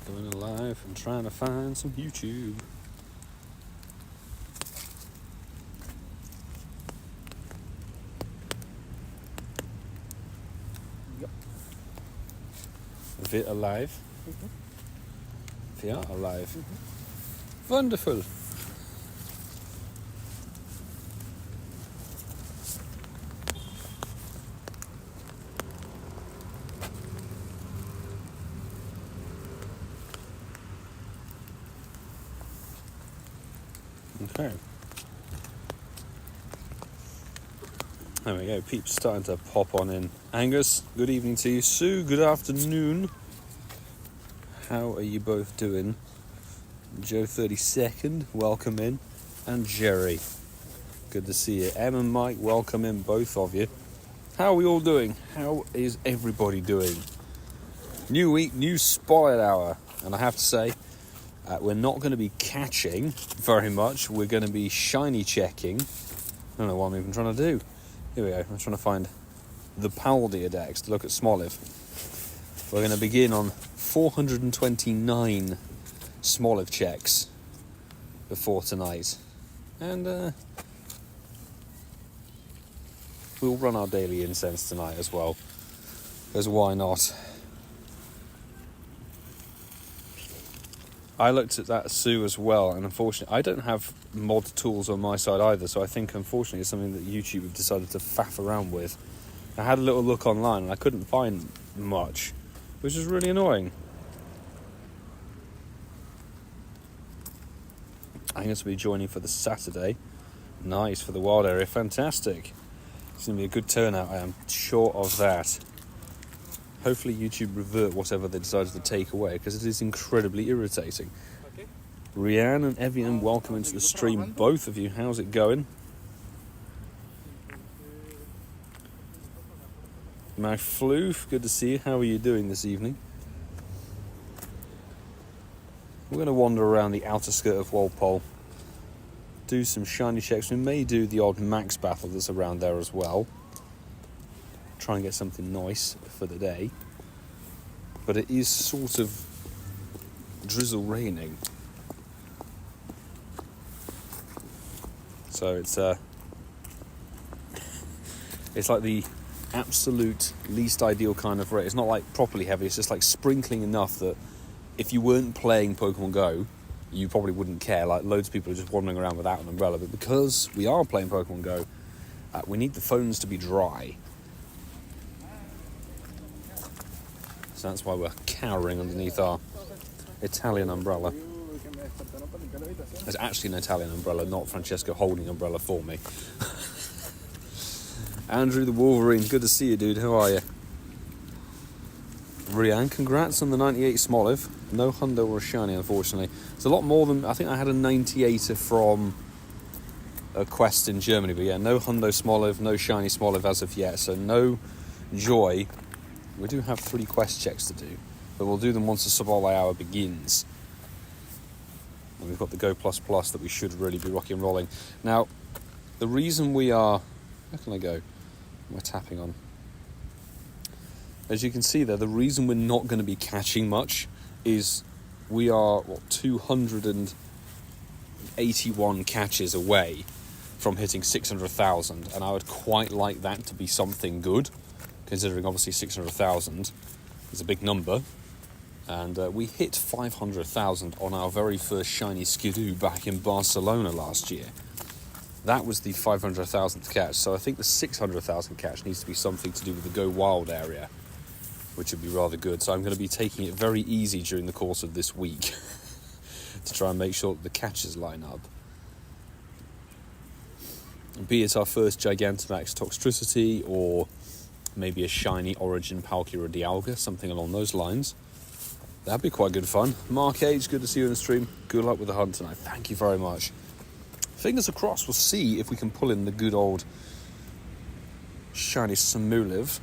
Going live and trying to find some YouTube. Yep. Wir alive? Mhm. Wir alive. Mhm. Wonderful. Okay. There we go. Peeps starting to pop on in. Angus, good evening to you. Sue, good afternoon. How are you both doing? Joe 32nd, welcome in. And Jerry, good to see you. Em and Mike, welcome in, both of you. How are we all doing? How is everybody doing? New week, new Spotlight Hour. And I have to say, we're not going to be catching very much. We're going to be shiny checking. I don't know what I'm even trying to do. Here we go. I'm trying to find the Paldia decks to look at Smoliv. We're going to begin on 429 Smoliv checks before tonight. And we'll run our daily incense tonight as well. Because why not? I looked at that Sue as well, and unfortunately I don't have mod tools on my side either, so I think unfortunately it's something that YouTube have decided to faff around with. I had a little look online and I couldn't find much, which is really annoying. I'm going to be joining for the Saturday. Nice, for the wild area, fantastic. It's going to be a good turnout, I am sure of that. Hopefully YouTube revert whatever they decided to take away, because it is incredibly irritating. Okay. Rianne and Evian, welcome into the stream, both of you. How's it going? My Floof, good to see you. How are you doing this evening? We're going to wander around the outer skirt of Walpole, do some shiny checks. We may do the odd max battle that's around there as well. Try and get something nice for the day. But it is sort of drizzle raining. So it's like the absolute least ideal kind of rain. It's not like properly heavy, it's just like sprinkling enough that if you weren't playing Pokemon Go, you probably wouldn't care. Like loads of people are just wandering around without an umbrella. But because we are playing Pokemon Go, we need the phones to be dry. So that's why we're cowering underneath our Italian umbrella. There's actually an Italian umbrella, not Francesco holding umbrella for me. Andrew the Wolverine, good to see you, dude. How are you? Rianne, congrats on the 98 Smoliv. No Hundo or a shiny, unfortunately. It's a lot more than... I think I had a 98 from a quest in Germany. But yeah, no Hundo Smoliv, no shiny Smoliv as of yet. So no joy. We do have 3 quest checks to do, but we'll do them once the Spotlight Hour begins. And we've got the Go Plus Plus that we should really be rocking and rolling. Now, the reason we are... How can I go? What am I tapping on? As you can see there, the reason we're not going to be catching much is we are, 281 catches away from hitting 600,000, and I would quite like that to be something good. Considering obviously 600,000 is a big number, and we hit 500,000 on our very first shiny Skidoo back in Barcelona last year. That was the 500,000th catch, so I think the 600,000 catch needs to be something to do with the Go Wild area, which would be rather good. So I'm going to be taking it very easy during the course of this week to try and make sure that the catches line up. Be it our first Gigantamax Toxtricity, or maybe a shiny Origin Palkia or Dialga, something along those lines. That'd be quite good fun. Mark H, good to see you in the stream. Good luck with the hunt tonight. Thank you very much. Fingers crossed, we'll see if we can pull in the good old shiny Smoliv.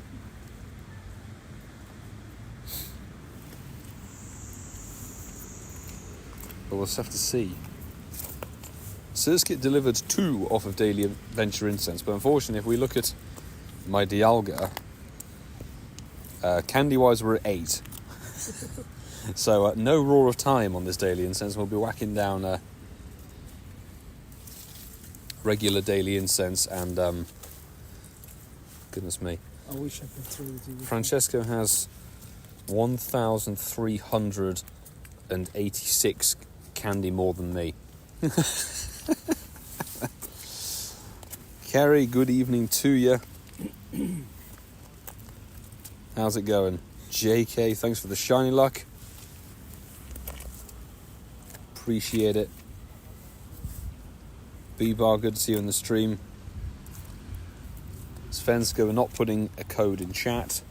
But we'll just have to see. Surskit delivered 2 off of Daily Adventure Incense, but unfortunately if we look at my Dialga, candy-wise we're at 8. So no roar of time on this daily incense. We'll be whacking down regular daily incense and goodness me. I wish I could throw it to you. Francesco has 1,386 candy more than me. Kerry, good evening to you. How's it going? JK, thanks for the shiny luck. Appreciate it. B-Bar, good to see you in the stream. Svenska, we're not putting a code in chat.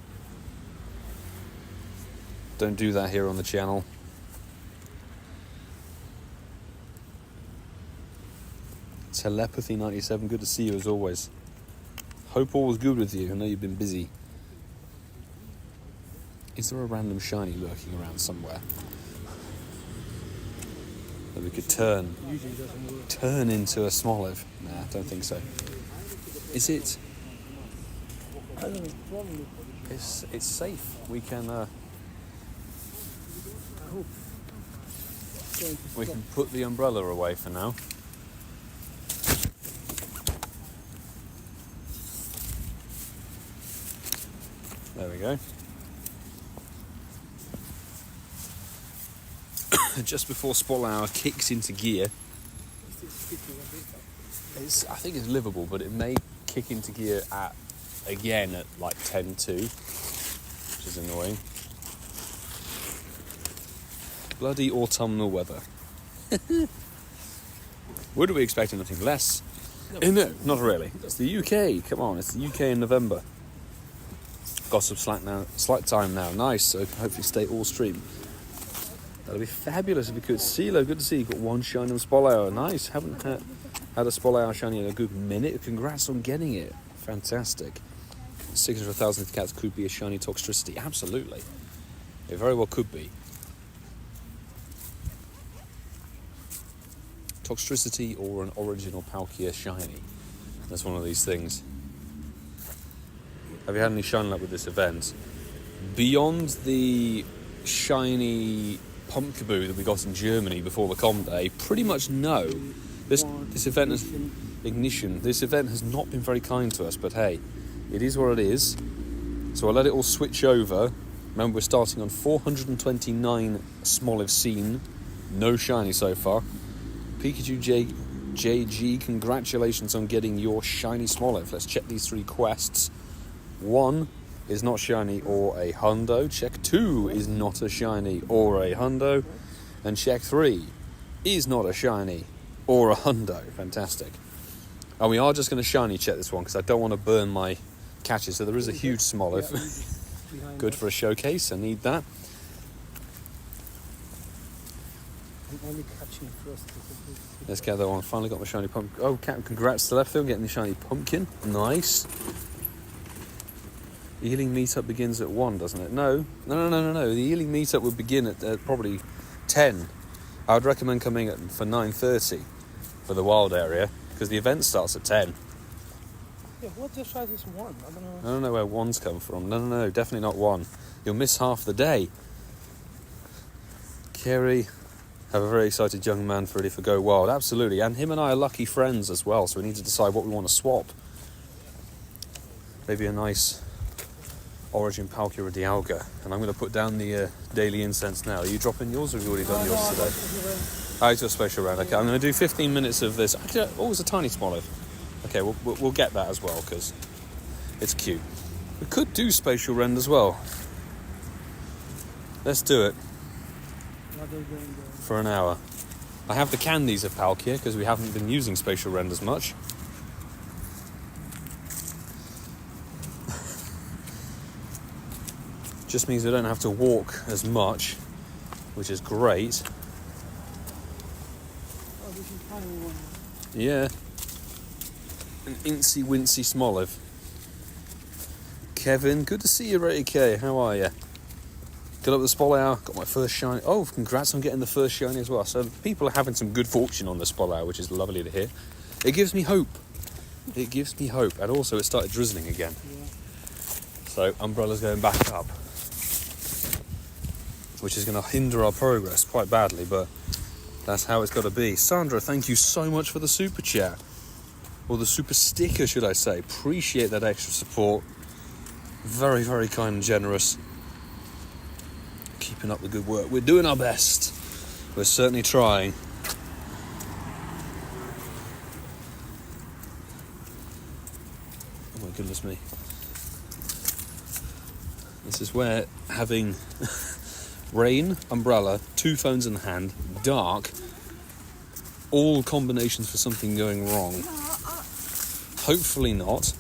Don't do that here on the channel. Telepathy 97, good to see you as always. Hope all was good with you. I know you've been busy. Is there a random shiny lurking around somewhere that we could turn into a Smoliv? Nah, don't think so. Is it? I don't know, probably. It's safe. We can I hope. we can put the umbrella away for now. There we go. Just before Spot Hour kicks into gear, I think it's livable, but it may kick into gear again at like 10:02, which is annoying. Bloody autumnal weather. Would we expect anything less? No, not really. It's the UK. Come on, it's the UK in November. Got some slight time now. Nice. So hopefully stay all stream. That'll be fabulous if we could. CeeLo, good to see you. Got one shiny on Spolao. Nice. Haven't had a Spolao shiny in a good minute. Congrats on getting it. Fantastic. 600,000 cats could be a shiny Toxtricity. Absolutely. It very well could be. Toxtricity or an original Palkia shiny. That's one of these things. Have you had any shiny luck with this event? Beyond the shiny Pumpkaboo that we got in Germany before the Com Day, pretty much no. This event has ignition. This event has not been very kind to us, but hey, it is what it is. So I'll let it all switch over. Remember, we're starting on 429 Smoliv seen. No shiny so far. Pikachu JG, congratulations on getting your shiny Smoliv. Let's check these 3 quests. 1 is not shiny or a hundo. Check 2 is not a shiny or a hundo. And check 3 is not a shiny or a hundo. Fantastic. And we are just going to shiny check this one because I don't want to burn my catches. So there is a huge Smoliv. Good for a showcase. I need that. I'm only catching first. Let's get that one. Finally got my shiny pumpkin. Oh, congrats to Leftfield getting the shiny pumpkin. Nice. The healing meetup begins at 1, doesn't it? No. The healing meetup would begin at probably 10. I would recommend coming for 9:30 for the wild area because the event starts at 10. Yeah, what the size is 1? I don't know. I don't know where 1's come from. No, definitely not 1. You'll miss half the day. Kerry, have a very excited young man ready for Go Wild. Absolutely. And him and I are lucky friends as well, so we need to decide what we want to swap. Maybe a nice Origin Palkia or Dialga. And I'm going to put down the daily incense now. Are you dropping yours or have you already done yours today? Oh, it's a special round. Okay, I'm going to do 15 minutes of this. Actually, oh, it's a tiny Smoliv. Okay, we'll get that as well because it's cute. We could do Spatial Rend as well. Let's do it for an hour. I have the candies of Palkia because we haven't been using Spatial Rend as much. Just means we don't have to walk as much, which is great. Oh, this is tiny one. Yeah. An incy wincy Smoliv. Kevin, good to see you, Ray K. How are you? Got up the Spolao, got my first shiny. Oh, congrats on getting the first shiny as well. So people are having some good fortune on the Spolao, which is lovely to hear. It gives me hope. It gives me hope. And also it started drizzling again. Yeah. So umbrella's going back up. which is going to hinder our progress quite badly, but that's how it's got to be. Sandra, thank you so much for the super chat. Or the super sticker, should I say. Appreciate that extra support. Very, very kind and generous. Keeping up the good work. We're doing our best. We're certainly trying. Oh my goodness me. This is where having rain, umbrella, 2 phones in hand, dark, all combinations for something going wrong. Hopefully not.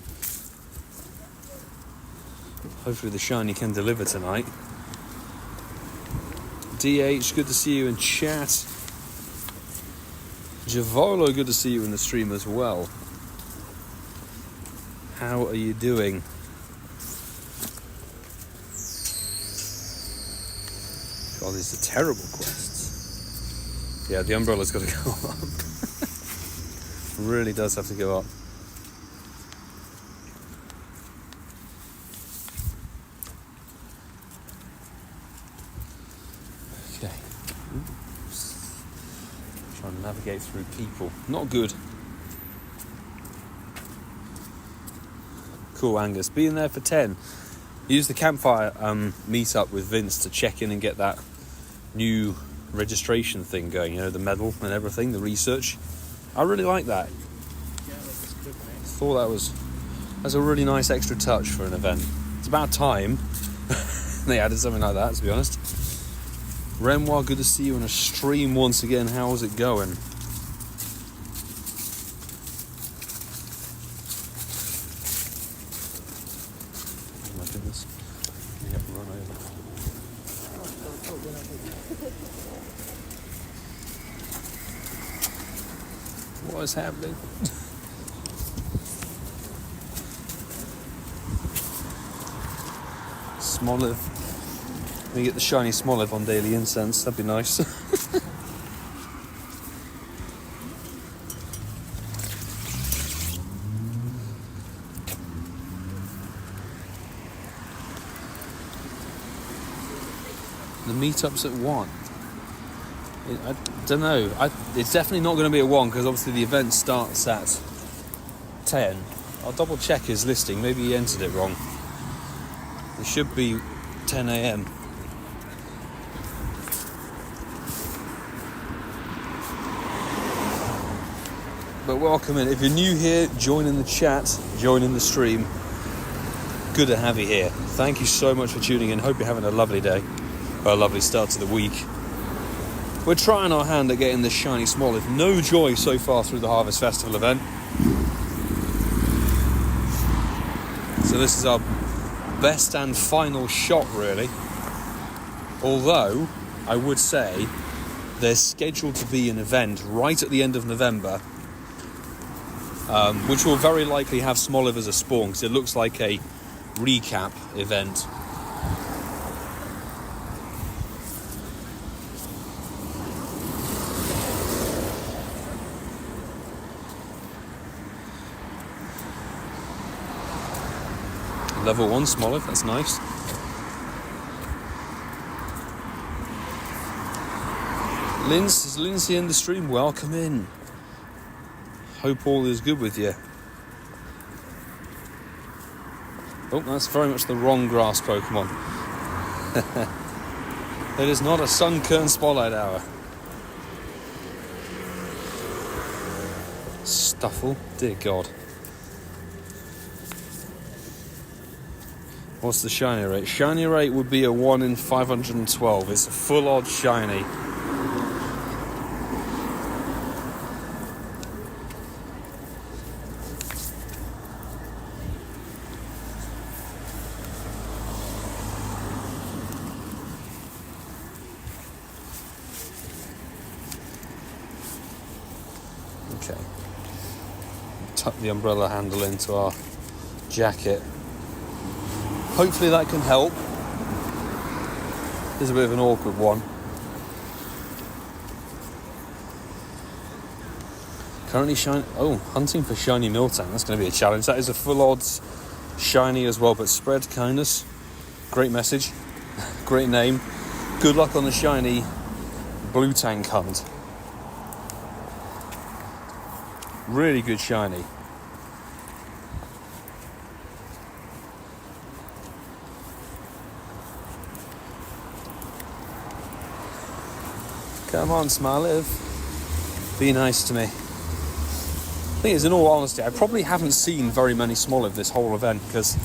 Hopefully the shiny can deliver tonight. DH, good to see you in chat. Javolo, good to see you in the stream as well. How are you doing? God, these are terrible quests. Yeah, the umbrella's got to go up. Really does have to go up. Okay. Trying to navigate through people. Not good. Cool, Angus. Being there for 10. Use the campfire meet-up with Vince to check in and get that new registration thing going, you know, the medal and everything, the research. I really like that. Yeah, that's good, mate. Thought that's a really nice extra touch for an event. It's about time they added something like that, to be honest. Renoir, good to see you on a stream once again. How's it going? Oh my goodness. Yeah, run over. What is happening? Smoliv. We get the shiny Smoliv on daily incense. That'd be nice. The meetup's at 1. I don't know. It's definitely not going to be at 1 because obviously the event starts at 10. I'll double check his listing. Maybe he entered it wrong. It should be 10 a.m. But welcome in. If you're new here, join in the chat, join in the stream. Good to have you here. Thank you so much for tuning in. Hope you're having a lovely day. Or a lovely start to the week. We're trying our hand at getting this shiny Smoliv. No joy so far through the Harvest Festival event. So this is our best and final shot, really. Although, I would say, there's scheduled to be an event right at the end of November, which will very likely have Smoliv as a spawn, because it looks like a recap event. Level 1 Smoliv, that's nice. Is Lindsay in the stream? Welcome in. Hope all is good with you. Oh, that's very much the wrong grass Pokemon. It is not a Sunkern Spotlight Hour. Stuffle, dear God. What's the shiny rate? Shiny rate would be a 1 in 512. It's a full odd shiny. Okay. Tuck the umbrella handle into our jacket. Hopefully that can help. It's a bit of an awkward one. Currently hunting for shiny Miltank. That's going to be a challenge. That is a full odds shiny as well, but spread kindness. Great message. Great name. Good luck on the shiny blue tank hunt. Really good shiny. Come on, Smoliv. Be nice to me. The thing is, in all honesty, I probably haven't seen very many Smoliv this whole event because,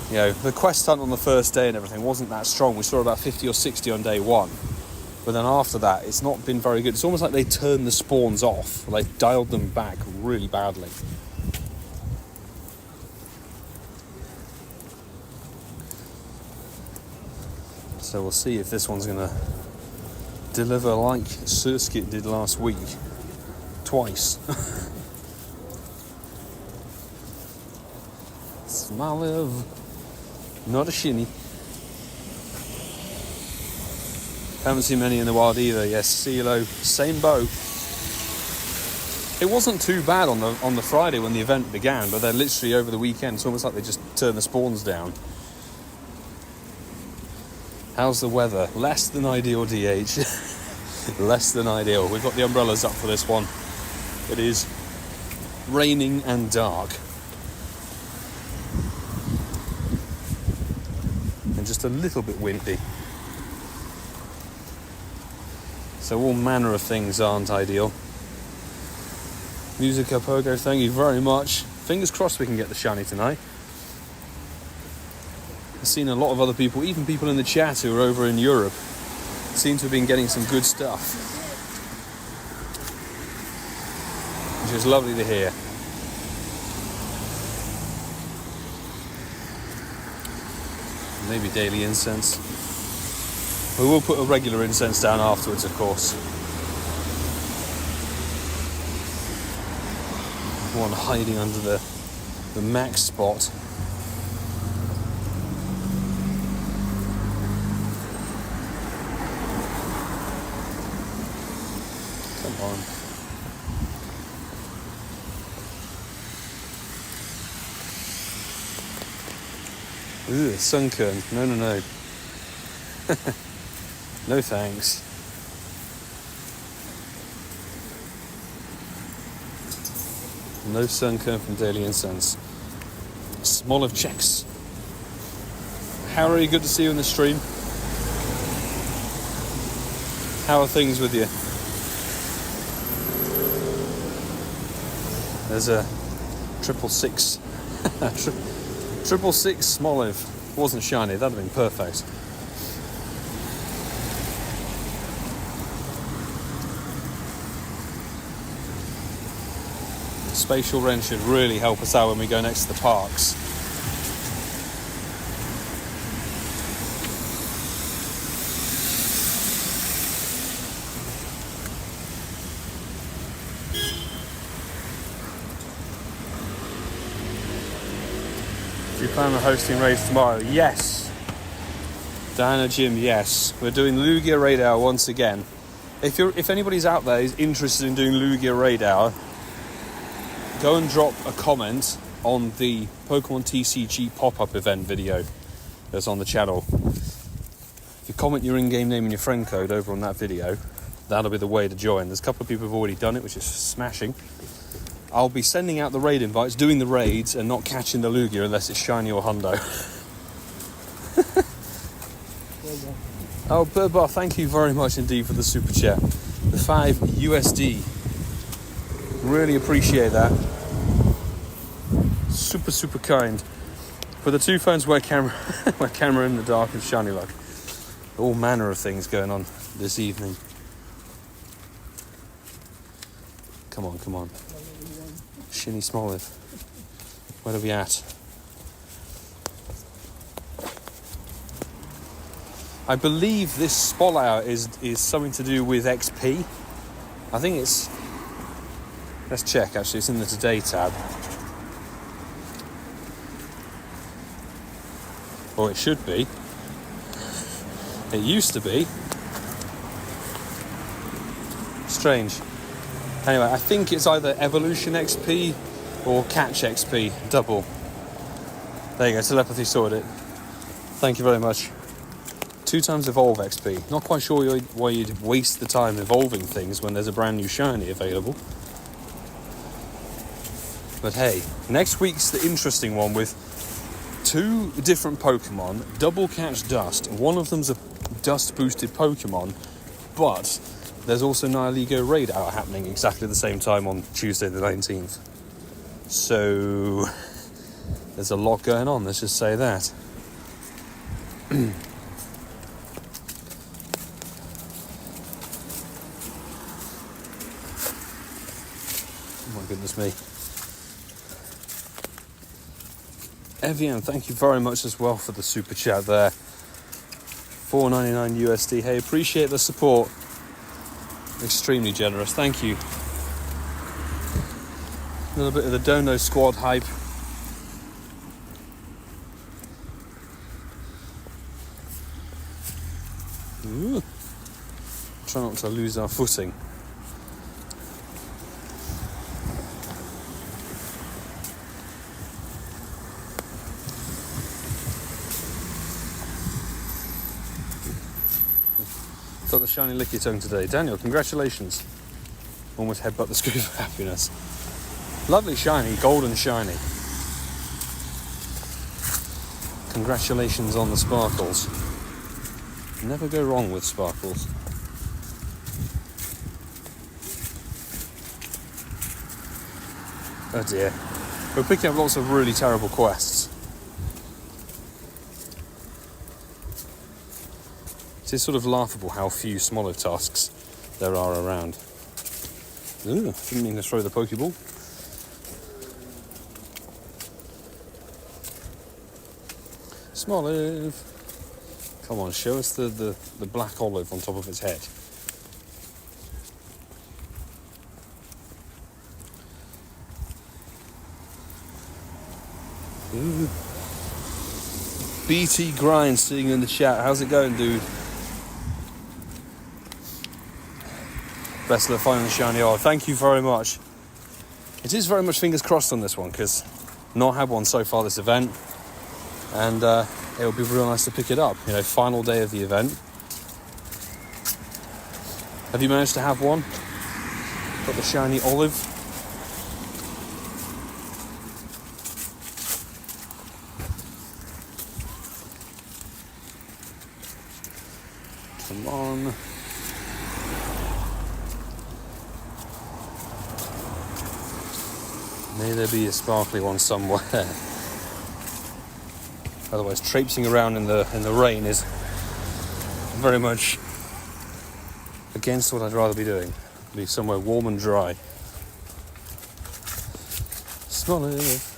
you know, the quest hunt on the first day and everything wasn't that strong. We saw about 50 or 60 on day one. But then after that, it's not been very good. It's almost like they turned the spawns off. They dialed them back really badly. So we'll see if this one's going to deliver like Surskit did last week. Twice. Smoliv. Not a shinny. Haven't seen many in the wild either. Yes, CeeLo, same boat. It wasn't too bad on the Friday when the event began, but then literally over the weekend, it's almost like they just turned the spawns down. How's the weather? Less than ideal, DH. Less than ideal. We've got the umbrellas up for this one. It is raining and dark. And just a little bit windy. So all manner of things aren't ideal. Musica Pogo, thank you very much. Fingers crossed we can get the shiny tonight. I've seen a lot of other people, even people in the chat who are over in Europe, seem to have been getting some good stuff. Which is lovely to hear. Maybe daily incense. We will put a regular incense down afterwards, of course. One hiding under the max spot. Come on. Ugh, sunkern. No. No thanks. No sunkern from Daily Incense. Smoliv checks. Harry, good to see you in the stream. How are things with you? There's a 666. 666 Smoliv. Wasn't shiny, that'd have been perfect. Spatial wrench should really help us out when we go next to the parks. Do you plan on hosting raids tomorrow? Yes. Diana Jim, yes. We're doing Lugia Raid Hour once again. If anybody's out there is interested in doing Lugia Raid Hour, go and drop a comment on the Pokemon TCG pop-up event video that's on the channel. If you comment your in-game name and your friend code over on that video, that'll be the way to join. There's a couple of people who've already done it, which is smashing. I'll be sending out the raid invites, doing the raids, and not catching the Lugia unless it's shiny or hundo. Oh, Birdbar, thank you very much indeed for the super chat. The 5 USD. Really appreciate that. Super kind. For the 2 phones, wear camera in the dark and shiny luck. All manner of things going on this evening. Come on. Shinny Smoliv. Where are we at? I believe this spot hour is something to do with XP. I think it's... Let's check, actually. It's in the Today tab. Or it should be. It used to be. Strange. Anyway, I think it's either Evolution XP or Catch XP. Double. There you go, telepathy sorted it. Thank you very much. 2 times evolve XP. Not quite sure why you'd waste the time evolving things when there's a brand new shiny available. But hey, next week's the interesting one with 2 different Pokemon, double catch dust. One of them's a dust boosted Pokemon, but there's also Nihilego Raid out happening exactly the same time on Tuesday the 19th. So there's a lot going on, let's just say that. Oh my goodness me. Evian, thank you very much as well for the super chat there. $4.99 USD. Hey, appreciate the support. Extremely generous, thank you. A little bit of the Dono squad hype. Ooh. Try not to lose our footing. Got the shiny licky tongue today. Daniel, congratulations. Almost headbutt the scoop of happiness. Lovely shiny, golden shiny. Congratulations on the sparkles. Never go wrong with sparkles. Oh dear. We're picking up lots of really terrible quests. It is sort of laughable how few Smoliv tasks there are around. Ooh, didn't mean to throw the Pokeball. Smoliv! Come on, show us the black olive on top of its head. Ooh. BT Grind seeing you in the chat. How's it going, dude? Best of luck finding the shiny olive. Thank you very much. It is very much fingers crossed on this one because not had one so far this event, and it would be real nice to pick it up. You know, final day of the event. Have you managed to have one? Got the shiny olive. Come on. May there be a sparkly one somewhere. Otherwise, traipsing around in the rain is very much against what I'd rather be doing. Be somewhere warm and dry. Smoliv.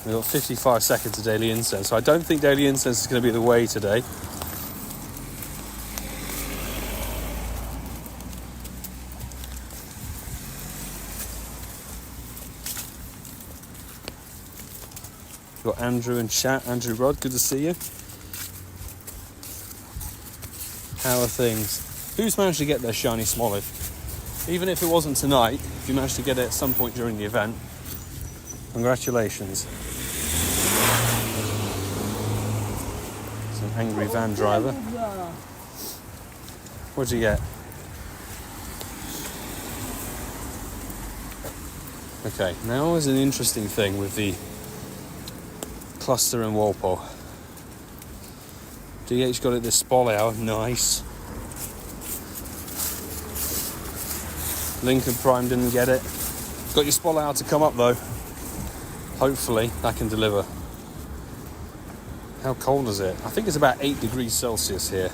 We've got 55 seconds of daily incense, so I don't think daily incense is going to be the way today. We've got Andrew in chat. Andrew Rod, good to see you. How are things? Who's managed to get their shiny Smoliv? Even if it wasn't tonight, if you managed to get it at some point during the event, congratulations. It's an angry van driver. What'd you get? Okay, now is an interesting thing with the cluster and Walpole. DH got it this Smoliv, nice. Lincoln Prime didn't get it. Got your Smoliv to come up though. Hopefully that can deliver. How cold is it? I think it's about 8 degrees Celsius here.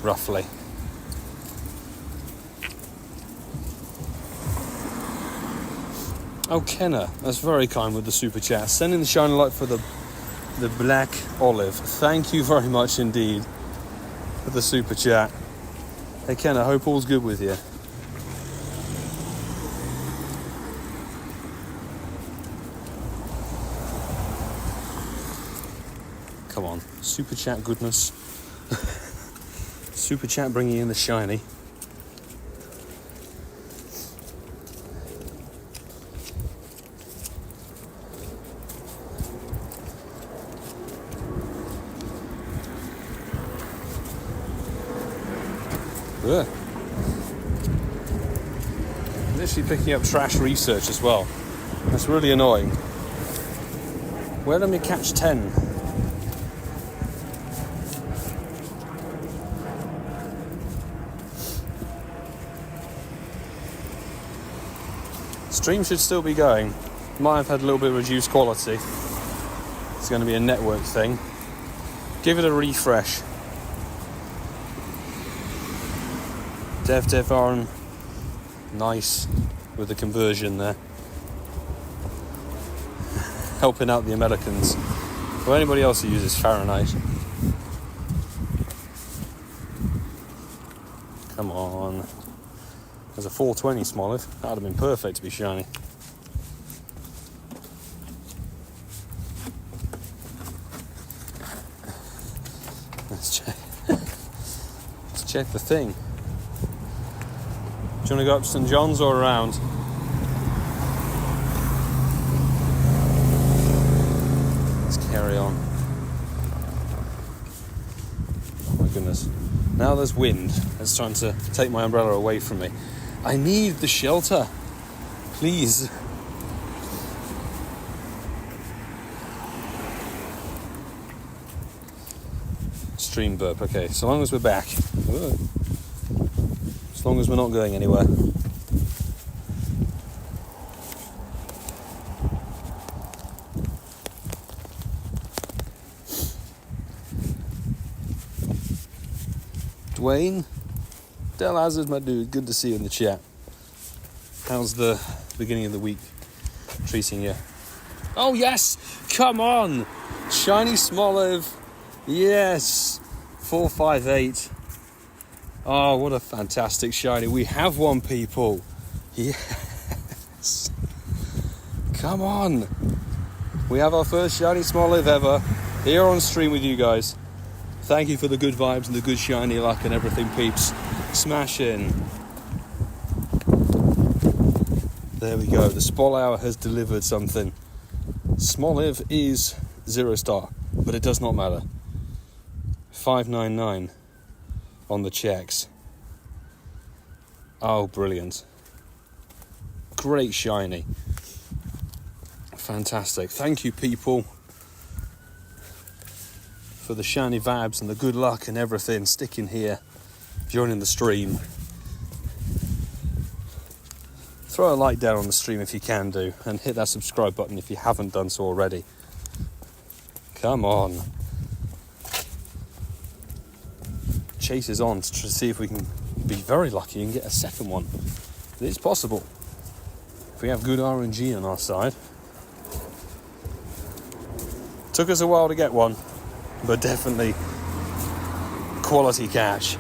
Roughly. Oh, Kenna, that's very kind with the super chat. Sending the shiny light for the black olive. Thank you very much indeed for the super chat. Hey Kenna, hope all's good with you. Come on, super chat goodness. Super chat bringing in the shiny. Ugh. Literally picking up trash research as well. That's really annoying. Where let me catch 10? Stream should still be going. Might have had a little bit of reduced quality. It's going to be a network thing. Give it a refresh. Dev Aaron, nice with the conversion there. Helping out the Americans. Or anybody else who uses Fahrenheit. Come on. There's a 420 Smoliv. That would have been perfect to be shiny. Let's check the thing. Do you want to go up to St John's or around? Let's carry on. Oh my goodness. Now there's wind. It's trying to take my umbrella away from me. I need the shelter. Please. Stream burp. Okay, so long as we're back. Ugh. As long as we're not going anywhere. Dwayne, Del Hazard, my dude, good to see you in the chat. How's the beginning of the week treating you? Oh yes, come on, shiny Smoliv, yes, 458. Oh, what a fantastic shiny. We have one, people. Yes. Come on. We have our first shiny Smoliv ever here on stream with you guys. Thank you for the good vibes and the good shiny luck and everything, peeps. Smash in. There we go. The Spol Hour has delivered something. Smoliv is 0 star, but it does not matter. 599 on the checks. Oh, brilliant. Great shiny. Fantastic. Thank you, people, for the shiny vibes and the good luck and everything. Sticking here, joining the stream. Throw a like down on the stream if you can do, and hit that subscribe button if you haven't done so already. Come on. Chase is on to see if we can be very lucky and get a second one. It's possible if we have good RNG on our side. Took us a while to get one, but definitely quality catch.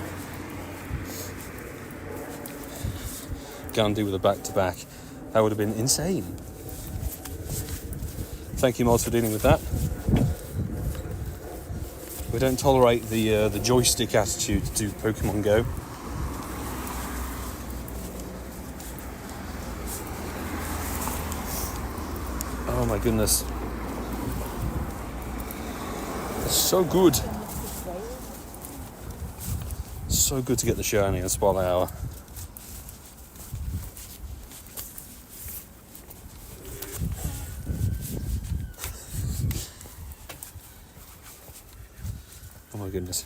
Can't do with a back-to-back. That would have been insane. Thank you, Mods, for dealing with that. We don't tolerate the joystick attitude to Pokemon Go. Oh my goodness. It's so good. So good to get the shiny and Spol Hour. Oh my goodness.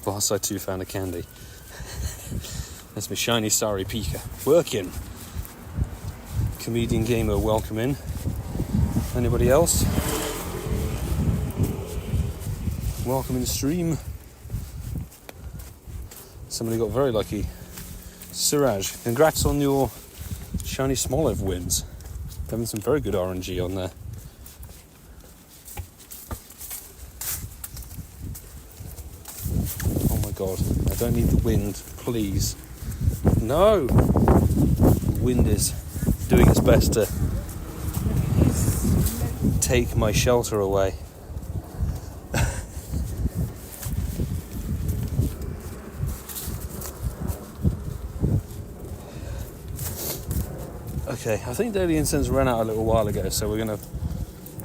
Barside 2 found a candy. That's my shiny Sari Pika. Working. Comedian Gamer, welcome in. Anybody else? Welcome in the stream. Somebody got very lucky. Siraj, congrats on your shiny Smoliv wins. Having some very good RNG on there. Oh my god, I don't need the wind, please. No! The wind is doing its best to take my shelter away. Okay, I think Daily Incense ran out a little while ago, so we're going to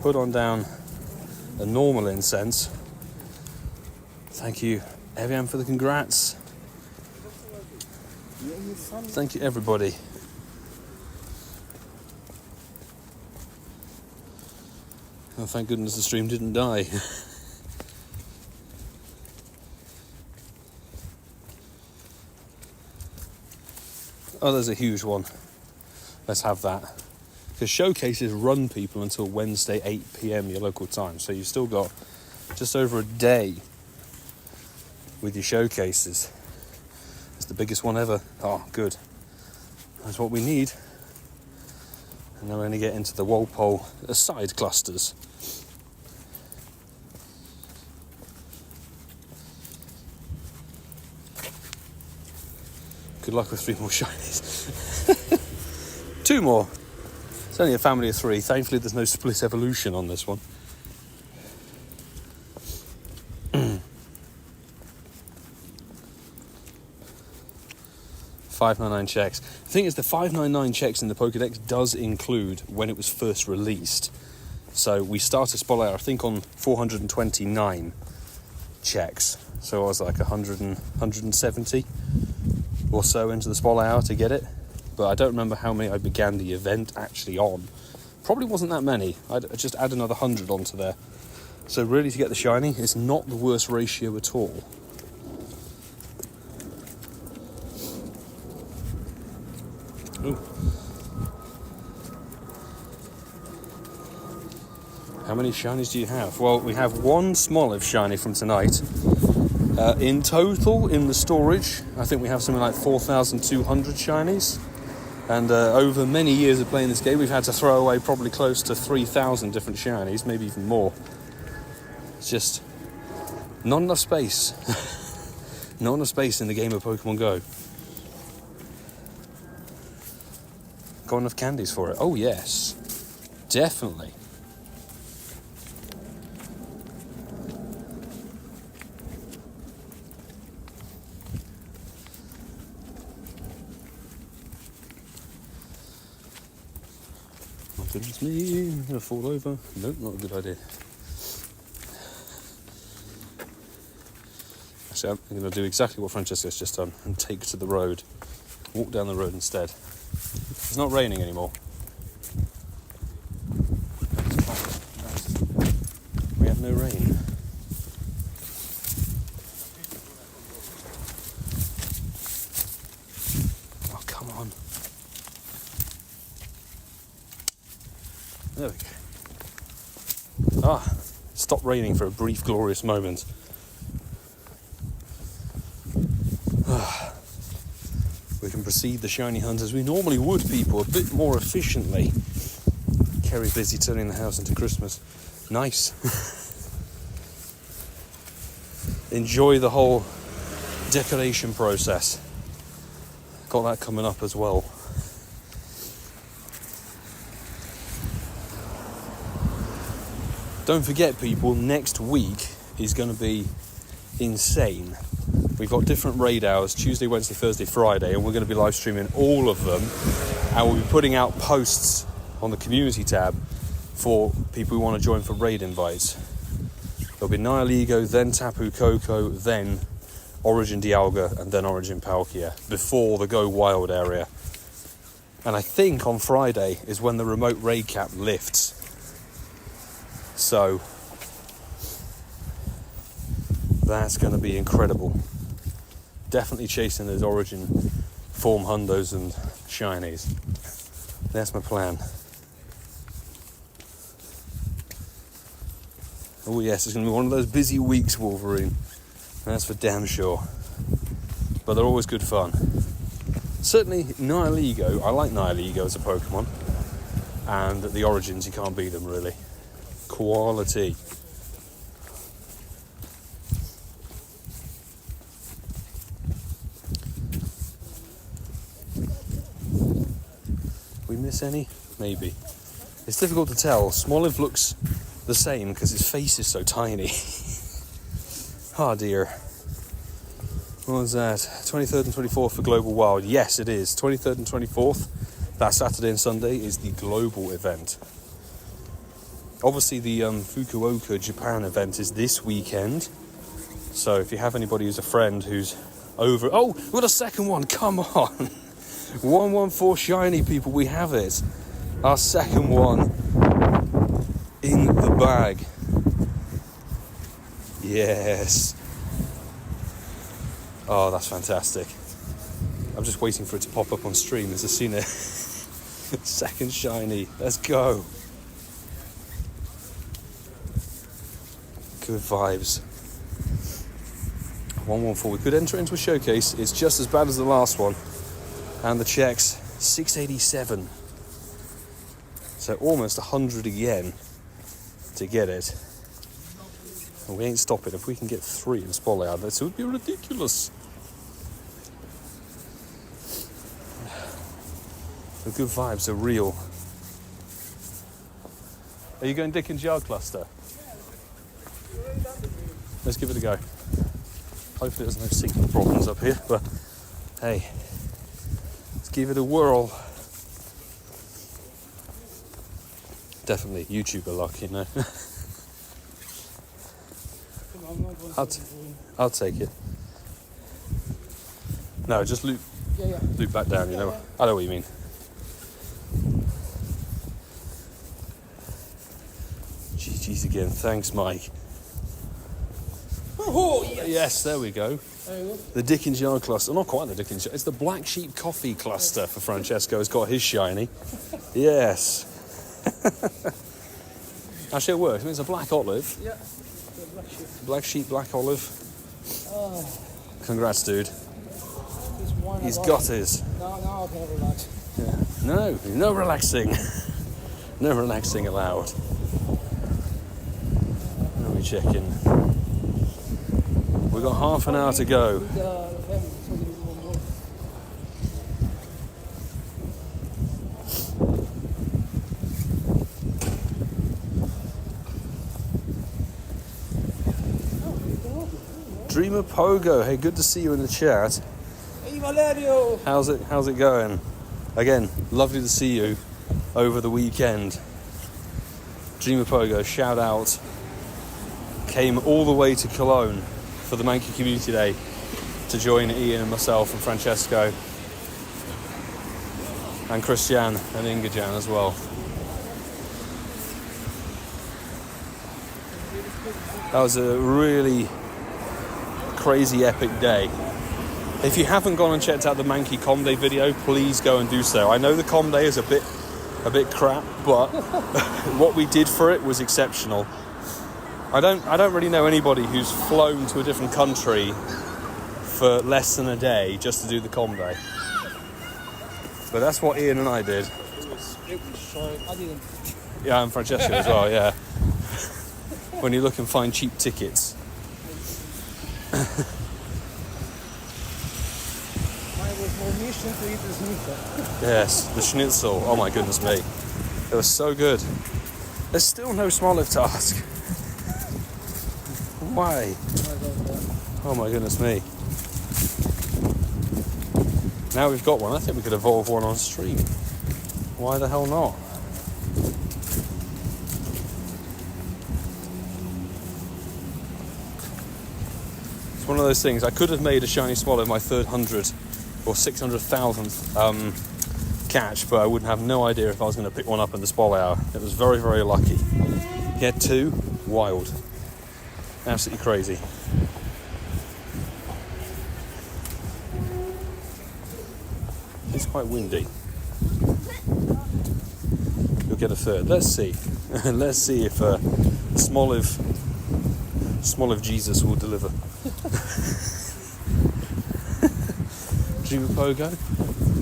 put on down a normal incense. Thank you, Evian, for the congrats. Thank you, everybody. Oh, thank goodness the stream didn't die. Oh, there's a huge one. Let's have that. Because showcases run people until Wednesday 8 p.m. your local time. So you've still got just over a day with your showcases. It's the biggest one ever. Oh, good. That's what we need. And then we're going to get into the Walpole side clusters. Good luck with 3 more shinies. 2 more. It's only a family of 3. Thankfully, there's no split evolution on this one. 599 checks. The thing is, the 599 checks in the Pokédex does include when it was first released. So we started Smoliv, I think, on 429 checks. So I was like 170 or so into the Smoliv to get it. But I don't remember how many I began the event actually on. Probably wasn't that many. I'd just add another 100 onto there. So really, to get the shiny, it's not the worst ratio at all. Ooh. How many shinies do you have? Well, we have 1 Smoliv shiny from tonight. In total, in the storage, I think we have something like 4,200 shinies. And over many years of playing this game, we've had to throw away probably close to 3,000 different shinies, maybe even more. It's just not enough space. Not enough space in the game of Pokemon Go. Got enough candies for it? Oh, yes. Definitely. Oh, goodness me. I'm going to fall over. Nope, not a good idea. Actually, I'm going to do exactly what Francesca's just done and take to the road. Walk down the road instead. It's not raining anymore. We have no rain. Oh, come on. There we go. Ah, it stopped raining for a brief, glorious moment. We can proceed the shiny hunt as we normally would, people, a bit more efficiently. Kerry's busy turning the house into Christmas. Nice. Enjoy the whole decoration process. Got that coming up as well. Don't forget, people, next week is going to be insane. We've got different raid hours, Tuesday, Wednesday, Thursday, Friday, and we're going to be live streaming all of them. And we'll be putting out posts on the community tab for people who want to join for raid invites. There'll be Nihilego, then Tapu Koko, then Origin Dialga, and then Origin Palkia, before the Go Wild area. And I think on Friday is when the remote raid cap lifts. So that's going to be incredible. Definitely chasing those Origin form hundos and shinies. That's my plan. Oh yes, it's going to be one of those busy weeks, Wolverine. That's for damn sure. But they're always good fun. Certainly Nihilego, I like Nihilego as a Pokemon. And the Origins, you can't beat them really. Quality. We miss any? Maybe. It's difficult to tell. Smoliv looks the same because his face is so tiny. Oh dear. What was that? 23rd and 24th for Global Wild. Yes, it is. 23rd and 24th. That Saturday and Sunday is the global event. Obviously, the Fukuoka Japan event is this weekend. So if you have anybody who's a friend who's over... Oh, we got a second one. Come on. 114 shiny, people. We have it. Our second one in the bag. Yes. Oh, that's fantastic. I'm just waiting for it to pop up on stream as I've seen it. Second shiny. Let's go. Good vibes. 114. We could enter into a showcase. It's just as bad as the last one. And the check's 687. So almost 100 again to get it. And we ain't stopping. If we can get 3 in Smoliv, this would be ridiculous. The good vibes are real. Are you going Dickens Yard Cluster? Let's give it a go. Hopefully there's no signal problems up here, but hey, let's give it a whirl. Definitely YouTuber luck, you know. I'll take it. No, just loop back down, you know. I know what you mean. GG's again. Thanks, Mike. Oh, yes. Yes, there we go. The Dickens Yard Cluster. Not quite the Dickens Yard. It's the Black Sheep Coffee Cluster for Francesco. Has got his shiny. Yes. Actually, it works. I mean, it's a black olive. Yeah. Black sheep, black olive. Oh. Congrats, dude. He's got his. No, I can relax. Yeah. No relaxing. No relaxing allowed. Let me check in. We've got half an hour to go. Dreamer Pogo, hey, good to see you in the chat. Hey, Valerio! How's it going? Again, lovely to see you over the weekend. Dreamer Pogo, shout out. Came all the way to Cologne for the Monkey Community Day to join Ian and myself and Francesco and Christian and Ingejan as well. That was a really crazy epic day. If you haven't gone and checked out the Mankey Com Day video, please go and do so. I know the Com Day is a bit crap, but what we did for it was exceptional. I don't really know anybody who's flown to a different country for less than a day just to do the Com Day. But that's what Ian and I did. It was so... I didn't... Yeah, and Francesco as well, yeah. When you look and find cheap tickets. Mine was more mission to eat the schnitzel. Yes, the schnitzel. Oh my goodness me. It was so good. There's still no Smoliv task. Why? Oh my goodness me. Now we've got one. I think we could evolve one on stream. Why the hell not? It's one of those things. I could have made a shiny Smoliv my 300 or 600,000th catch, but I wouldn't have no idea if I was going to pick one up in the Spol hour. It was very, very lucky. Get 2, wild. Absolutely crazy. It's quite windy. You'll get a 3rd. Let's see. Let's see if Smoliv Jesus will deliver. Dreamer Pogo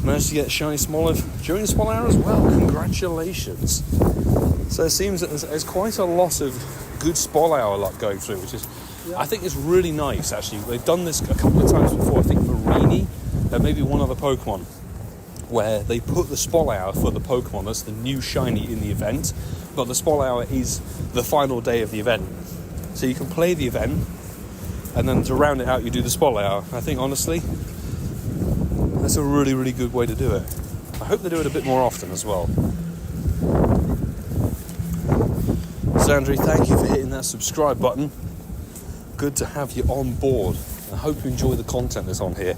managed to get shiny Smoliv during the Spol hour as well. Congratulations. So it seems that there's quite a lot of good Spol hour luck going through, which is, I think, it's really nice actually. They've done this a couple of times before. I think Marini and maybe one other Pokemon, where they put the Spol hour for the Pokemon that's the new shiny in the event, but the Spol hour is the final day of the event. So you can play the event, and then to round it out, you do the Spol hour. I think honestly, that's a really, really good way to do it. I hope they do it a bit more often as well. Cheers, Andrew. Thank you for hitting that subscribe button. Good to have you on board. I hope you enjoy the content that's on here.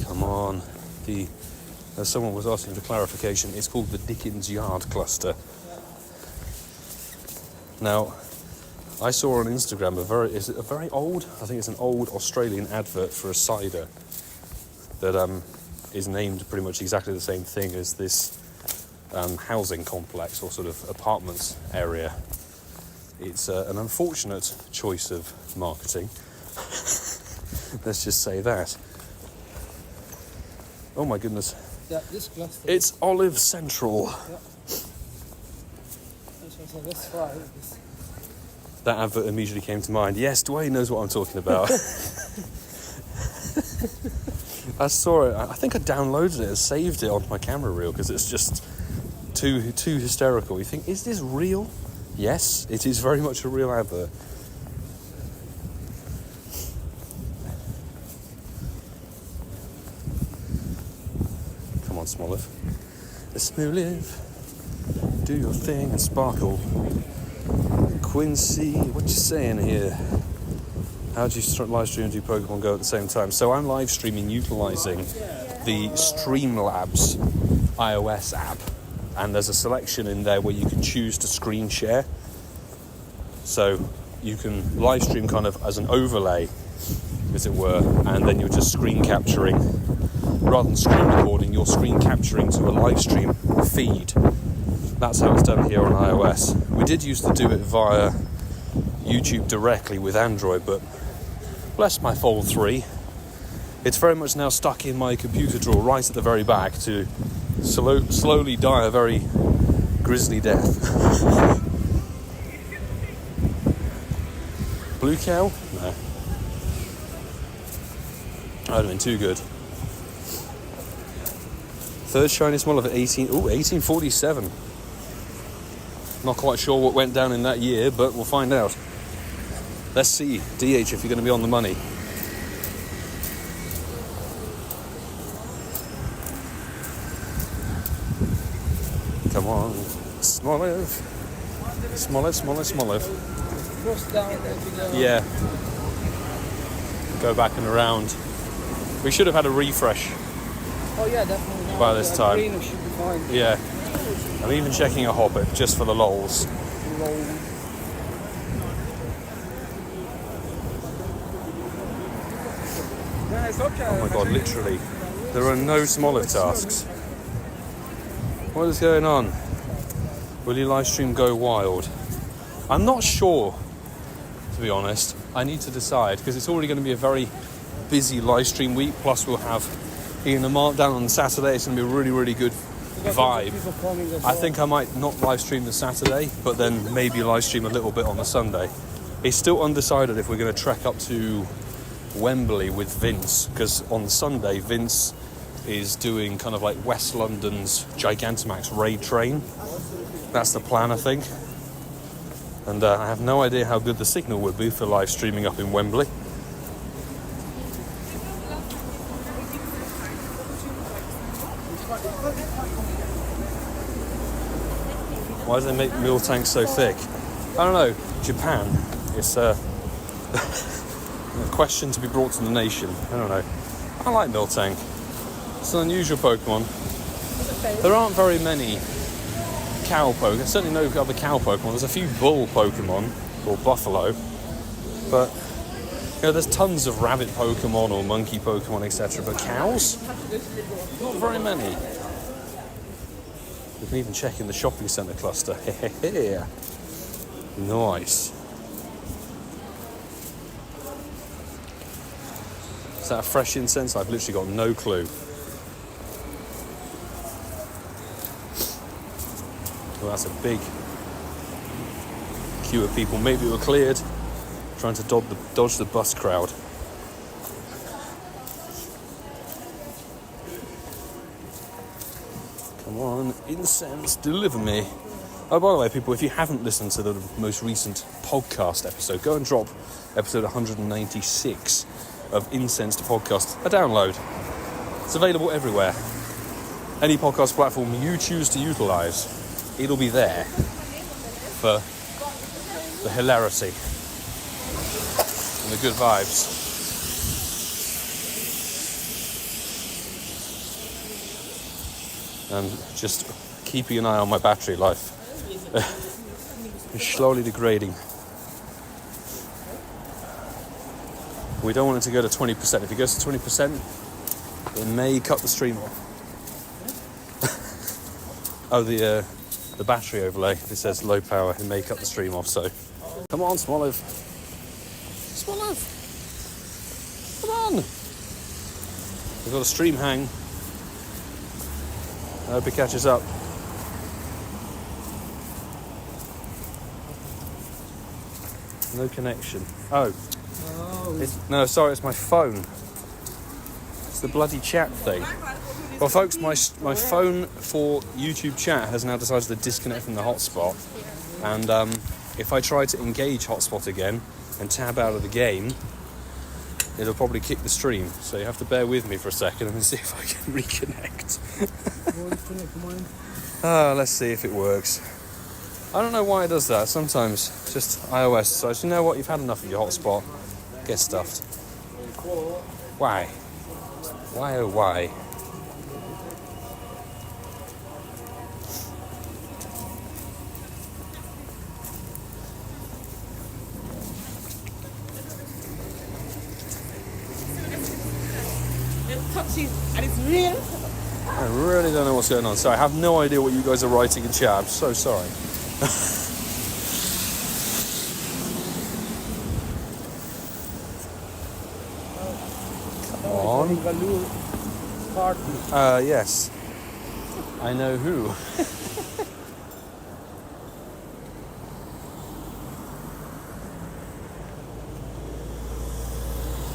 Come on. As someone was asking for clarification, it's called the Dickens Yard cluster. Now, I saw on Instagram is it a very old? I think it's an old Australian advert for a cider that is named pretty much exactly the same thing as this housing complex or sort of apartments area. It's an unfortunate choice of marketing. Let's just say that. Oh my goodness. Yeah, this cluster. It's Olive Central. Yeah. Let's try this. That advert immediately came to mind. Yes, Dwayne knows what I'm talking about. I saw it. I think I downloaded it and saved it onto my camera reel because it's just too hysterical. You think, is this real? Yes, it is very much a real advert. Come on, Smoliv. Smoliv, do your thing and sparkle. Quincy, what you saying here? How do you live stream and do Pokemon Go at the same time? So I'm live streaming utilising the Streamlabs iOS app, and there's a selection in there where you can choose to screen share. So you can live stream kind of as an overlay, as it were, and then you're just screen capturing, rather than screen recording, you're screen capturing to a live stream feed. That's how it's done here on iOS. We did used to do it via YouTube directly with Android, but bless my Fold 3, it's very much now stuck in my computer drawer right at the very back to slowly die a very grisly death. Blue cow? No. That would have been too good. Third shiny Smoliv at 1847. Not quite sure what went down in that year, but we'll find out. Let's see, DH, if you're going to be on the money. Come on, Smoliv. Smoliv. Cross down. Yeah. Go back and around. We should have had a refresh. Oh yeah, definitely. By this time. Green should be fine. Yeah. I'm even checking a hobbit just for the lols. Oh my god, literally. There are no Smoliv tasks. What is going on? Will your live stream go wild? I'm not sure, to be honest. I need to decide, because it's already going to be a very busy live stream week, plus we'll have Ian and Mark down on Saturday. It's going to be a really, really good vibe. I think I might not live stream the Saturday, but then maybe live stream a little bit on the Sunday. It's still undecided if we're going to trek up to Wembley with Vince, because on Sunday Vince is doing kind of like West London's Gigantamax raid train. That's the plan, I think. And I have no idea how good the signal would be for live streaming up in Wembley. Why do they make meal tanks so thick? I don't know. Japan. It's a question to be brought to the nation. I don't know. I like Miltank. It's an unusual Pokemon. There aren't very many cow Pokemon. Certainly no other cow Pokemon. There's a few bull Pokemon, or buffalo. But, you know, there's tons of rabbit Pokemon or monkey Pokemon, etc. But cows? Not very many. We can even check in the shopping centre cluster. Nice. Is that a fresh incense? I've literally got no clue. Well, that's a big queue of people. Maybe we're cleared. Trying to dodge the bus crowd. Come on, Incense, deliver me. Oh, by the way, people, if you haven't listened to the most recent podcast episode, go and drop episode 196 of Incense to Podcast a download. It's available everywhere. any podcast platform you choose to utilise, it'll be there for the hilarity and the good vibes. And just keeping an eye on my battery life. It's slowly degrading. We don't want it to go to 20%. If it goes to 20%, it may cut the stream off. Oh, the battery overlay. If it says low power, it may cut the stream off. So, come on, Smoliv. Smoliv. Come on. We've got a stream hang. I hope it catches up. No connection. Oh. No, sorry, it's my phone. It's the bloody chat thing. Well, folks, my phone for YouTube chat has now decided to disconnect from the hotspot. And if I try to engage hotspot again and tab out of the game, it'll probably kick the stream. So you have to bear with me for a second and see if I can reconnect. Let's see if it works. I don't know why it does that. Sometimes it's just iOS decides, you know what, you've had enough of your hotspot. Get stuffed. Why? Why oh why? And it's real. I really don't know what's going on. So I have no idea what you guys are writing in chat. I'm so sorry. Come on. Yes. I know who.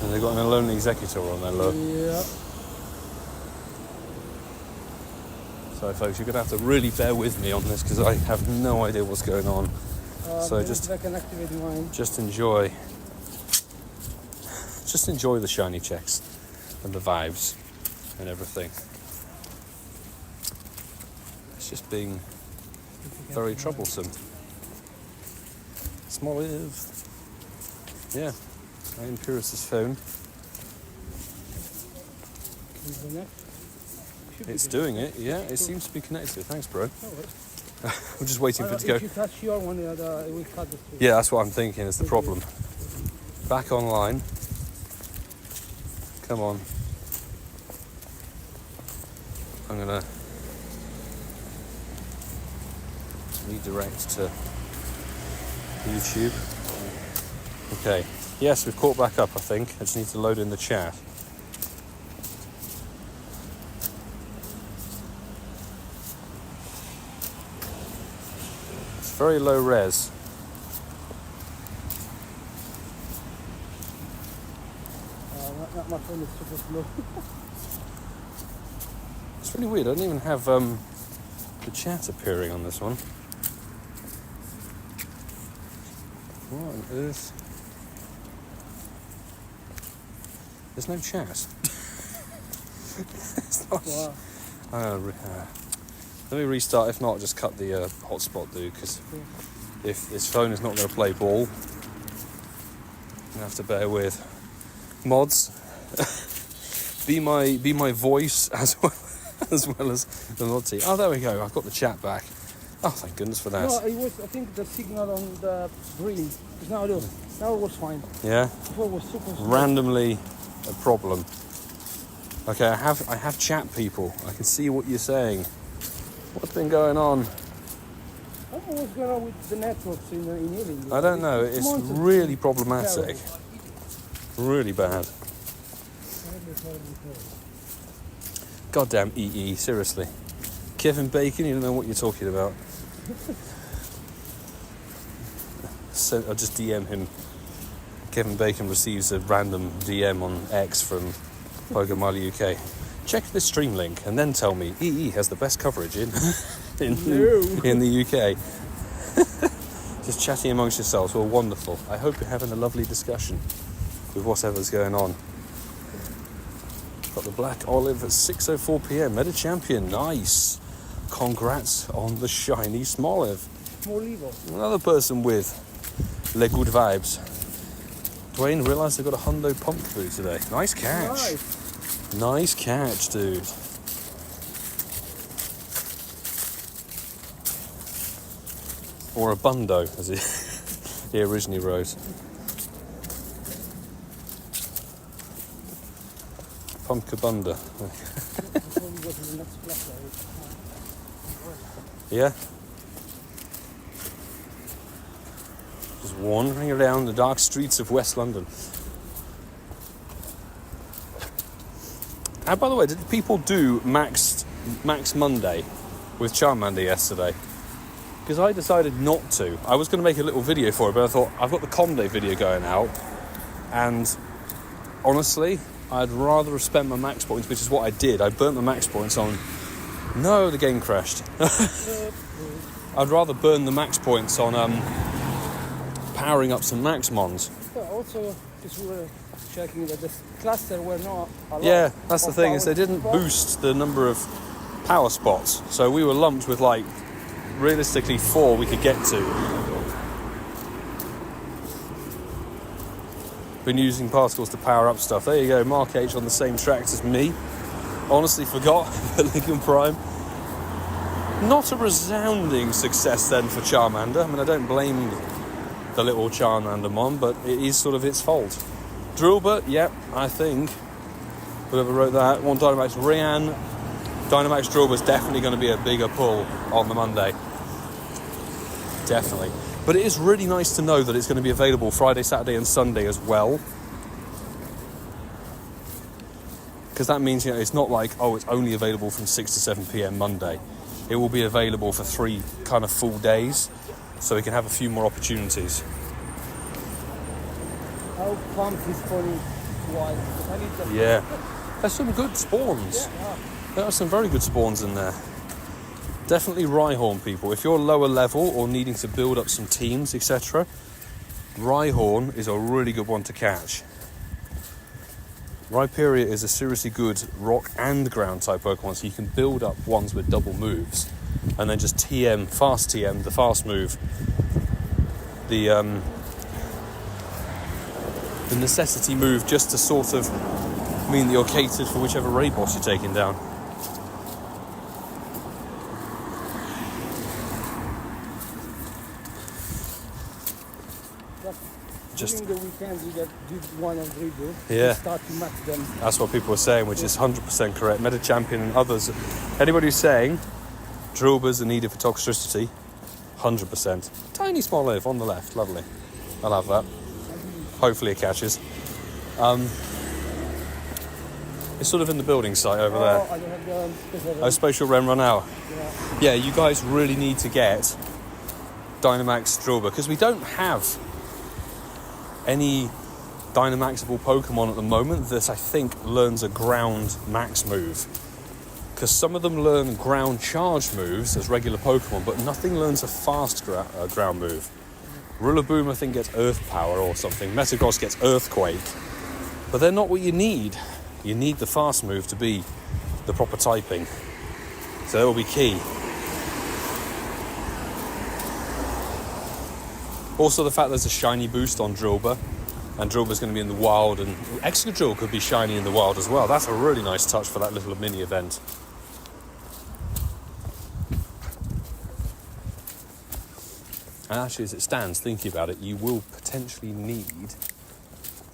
And they've got an alone executor on there, look. Yeah. So folks, you're going to have to really bear with me on this because I have no idea what's going on. So just enjoy the shiny checks and the vibes and everything. It's just being very troublesome. Smoliv. Yeah, I am Pyrrhus's phone. It's doing it, yeah, it seems to be connected. Thanks, bro. I'm just waiting for it to go. If you touch your one, it will cut the stream. Yeah, that's what I'm thinking is the problem. Back online. Come on. I'm gonna redirect to YouTube. Okay. Yes, we've caught back up, I think. I just need to load in the chat. It's very low res. My phone is super slow. It's really weird. I don't even have the chat appearing on this one. What on earth? There's no chat. It's not. Wow. Let me restart. If not, I'll just cut the hotspot, dude. Because if this phone is not going to play ball, you have to bear with. Mods, be my voice as well as the Lottie. Oh, there we go. I've got the chat back. Oh, thank goodness for that. No, it was. I think the signal on the green. Now it was fine. Yeah. Before it was super slow. Randomly a problem. Okay, I have chat people. I can see what you're saying. What's been going on? I don't know what's going on with the networks in Italy. I don't know. It's really problematic. Really bad. Goddamn EE, seriously. Kevin Bacon, you don't know what you're talking about. So I'll just DM him. Kevin Bacon receives a random DM on X from Pogomali UK. Check the stream link and then tell me EE has the best coverage in the UK. Just chatting amongst yourselves. Well, wonderful. I hope you're having a lovely discussion with whatever's going on. Got the black olive at 6:04 p.m. Meta champion, nice. Congrats on the shiny Smoliv. Smoliv. Another person with le good vibes. Dwayne realised I got a hundo pump through today. Nice catch. Nice catch, dude. Or a bundo, as he originally wrote. Pumpkabunda. Yeah. Just wandering around the dark streets of West London. And by the way, did people do Max Monday with Charmander yesterday? Because I decided not to. I was going to make a little video for it, but I thought, I've got the Comday video going out, and honestly, I'd rather have spent my max points, which is what I did. I burnt my max points on... No, the game crashed. I'd rather burn the max points on powering up some max mons. Yeah, also, just we were checking that the cluster were not a lot. Yeah, that's the thing, is they didn't boost the number of power spots. So we were lumped with, like, realistically 4 we could get to. Been using particles to power up stuff. There you go, Mark H on the same tracks as me. Honestly forgot the Ligand Prime. Not a resounding success then for Charmander. I mean, I don't blame the little Charmander mon, but it is sort of its fault. Drillbur, yep, I think. Whoever wrote that. One Dynamax Rian. Dynamax Drillbur's definitely going to be a bigger pull on the Monday. Definitely. But it is really nice to know that it's going to be available Friday, Saturday and Sunday as well. Because that means, you know, it's not like, oh, it's only available from 6 to 7 p.m. Monday. It will be available for 3 kind of full days, so we can have a few more opportunities. How pumped is funny wild. Yeah. There's some good spawns. Yeah. There are some very good spawns in there. Definitely Rhyhorn, people. If you're lower level or needing to build up some teams, etc., Rhyhorn is a really good one to catch. Rhyperior is a seriously good rock and ground type Pokemon, so you can build up ones with double moves and then just fast TM, the fast move, the necessity move, just to sort of mean that you're catered for whichever raid boss you're taking down. During the weekends you get good one on dribble. Yeah. You start to match them. That's what people are saying, which is 100% correct. Meta Champion and others. Anybody who's saying Drillburs are needed for toxicity, 100%. Tiny Smoliv on the left, lovely. I'll have that. Hopefully it catches. It's sort of in the building site over there. I don't have the... Oh, Spatial Ren run out. Yeah, you guys really need to get Dynamax Drillbur, because we don't have any Dynamaxable Pokemon at the moment that I think learns a ground max move. Because some of them learn ground charge moves as regular Pokemon, but nothing learns a fast ground move. Rillaboom, I think, gets Earth Power or something. Metagross gets Earthquake. But they're not what you need. You need the fast move to be the proper typing. So that will be key. Also, the fact there's a shiny boost on Drillbur, and Drillbur's going to be in the wild, and Excadrill could be shiny in the wild as well. That's a really nice touch for that little mini event. And actually, as it stands, thinking about it, you will potentially need,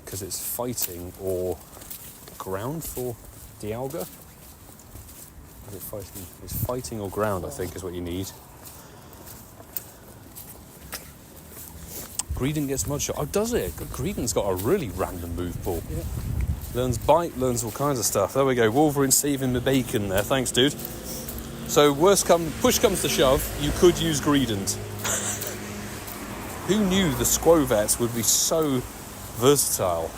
because it's fighting or ground for Dialga. Is it fighting? It's fighting or ground, I think, is what you need. Greedent gets Mud Shot. Oh, does it? Greedent's got a really random move pool. Yeah. Learns Bite, learns all kinds of stuff. There we go. Wolverine saving the bacon there. Thanks, dude. So, push comes to shove, you could use Greedent. Who knew the Squovets would be so versatile?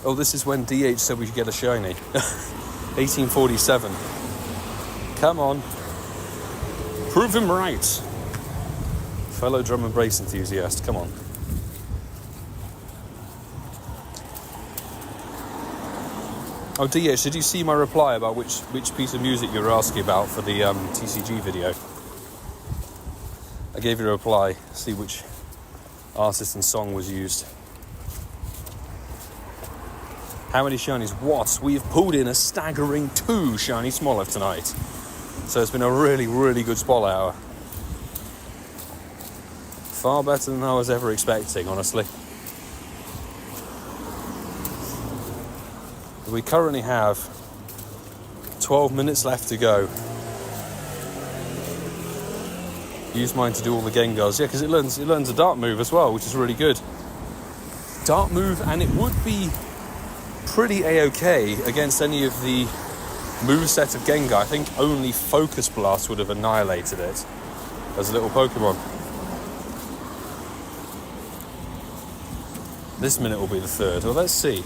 Oh, this is when DH said we should get a shiny. 1847. Come on. Prove him right. Fellow drum and bass enthusiast, come on. Oh, DH, did you see my reply about which piece of music you were asking about for the TCG video? I gave you a reply, see which artist and song was used. How many shinies? What? We've pulled in a staggering 2 shiny Smoliv tonight. So it's been a really, really good spot hour. Far better than I was ever expecting, honestly. We currently have 12 minutes left to go. Use mine to do all the Gengars. Yeah, because it learns a dart move as well, which is really good. Dart move, and it would be pretty A-OK against any of the moveset of Gengar. I think only Focus Blast would have annihilated it as a little Pokemon. This minute will be the 3rd. Well, let's see.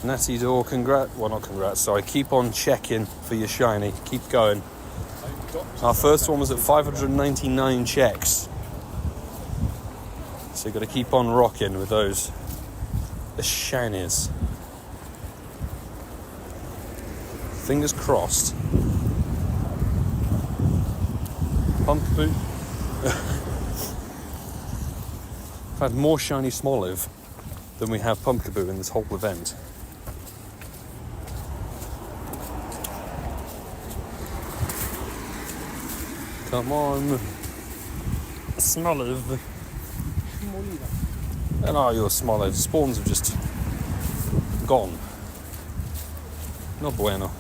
Natty Door, sorry, keep on checking for your shiny, keep going. Our first one was at 599 checks. So you've got to keep on rocking with those. The shinies. Fingers crossed. Pumpkaboo. I've had more shiny Smoliv than we have Pumpkaboo in this whole event. Come on. Smoliv. And your Smoliv. Spawns have just gone. No bueno.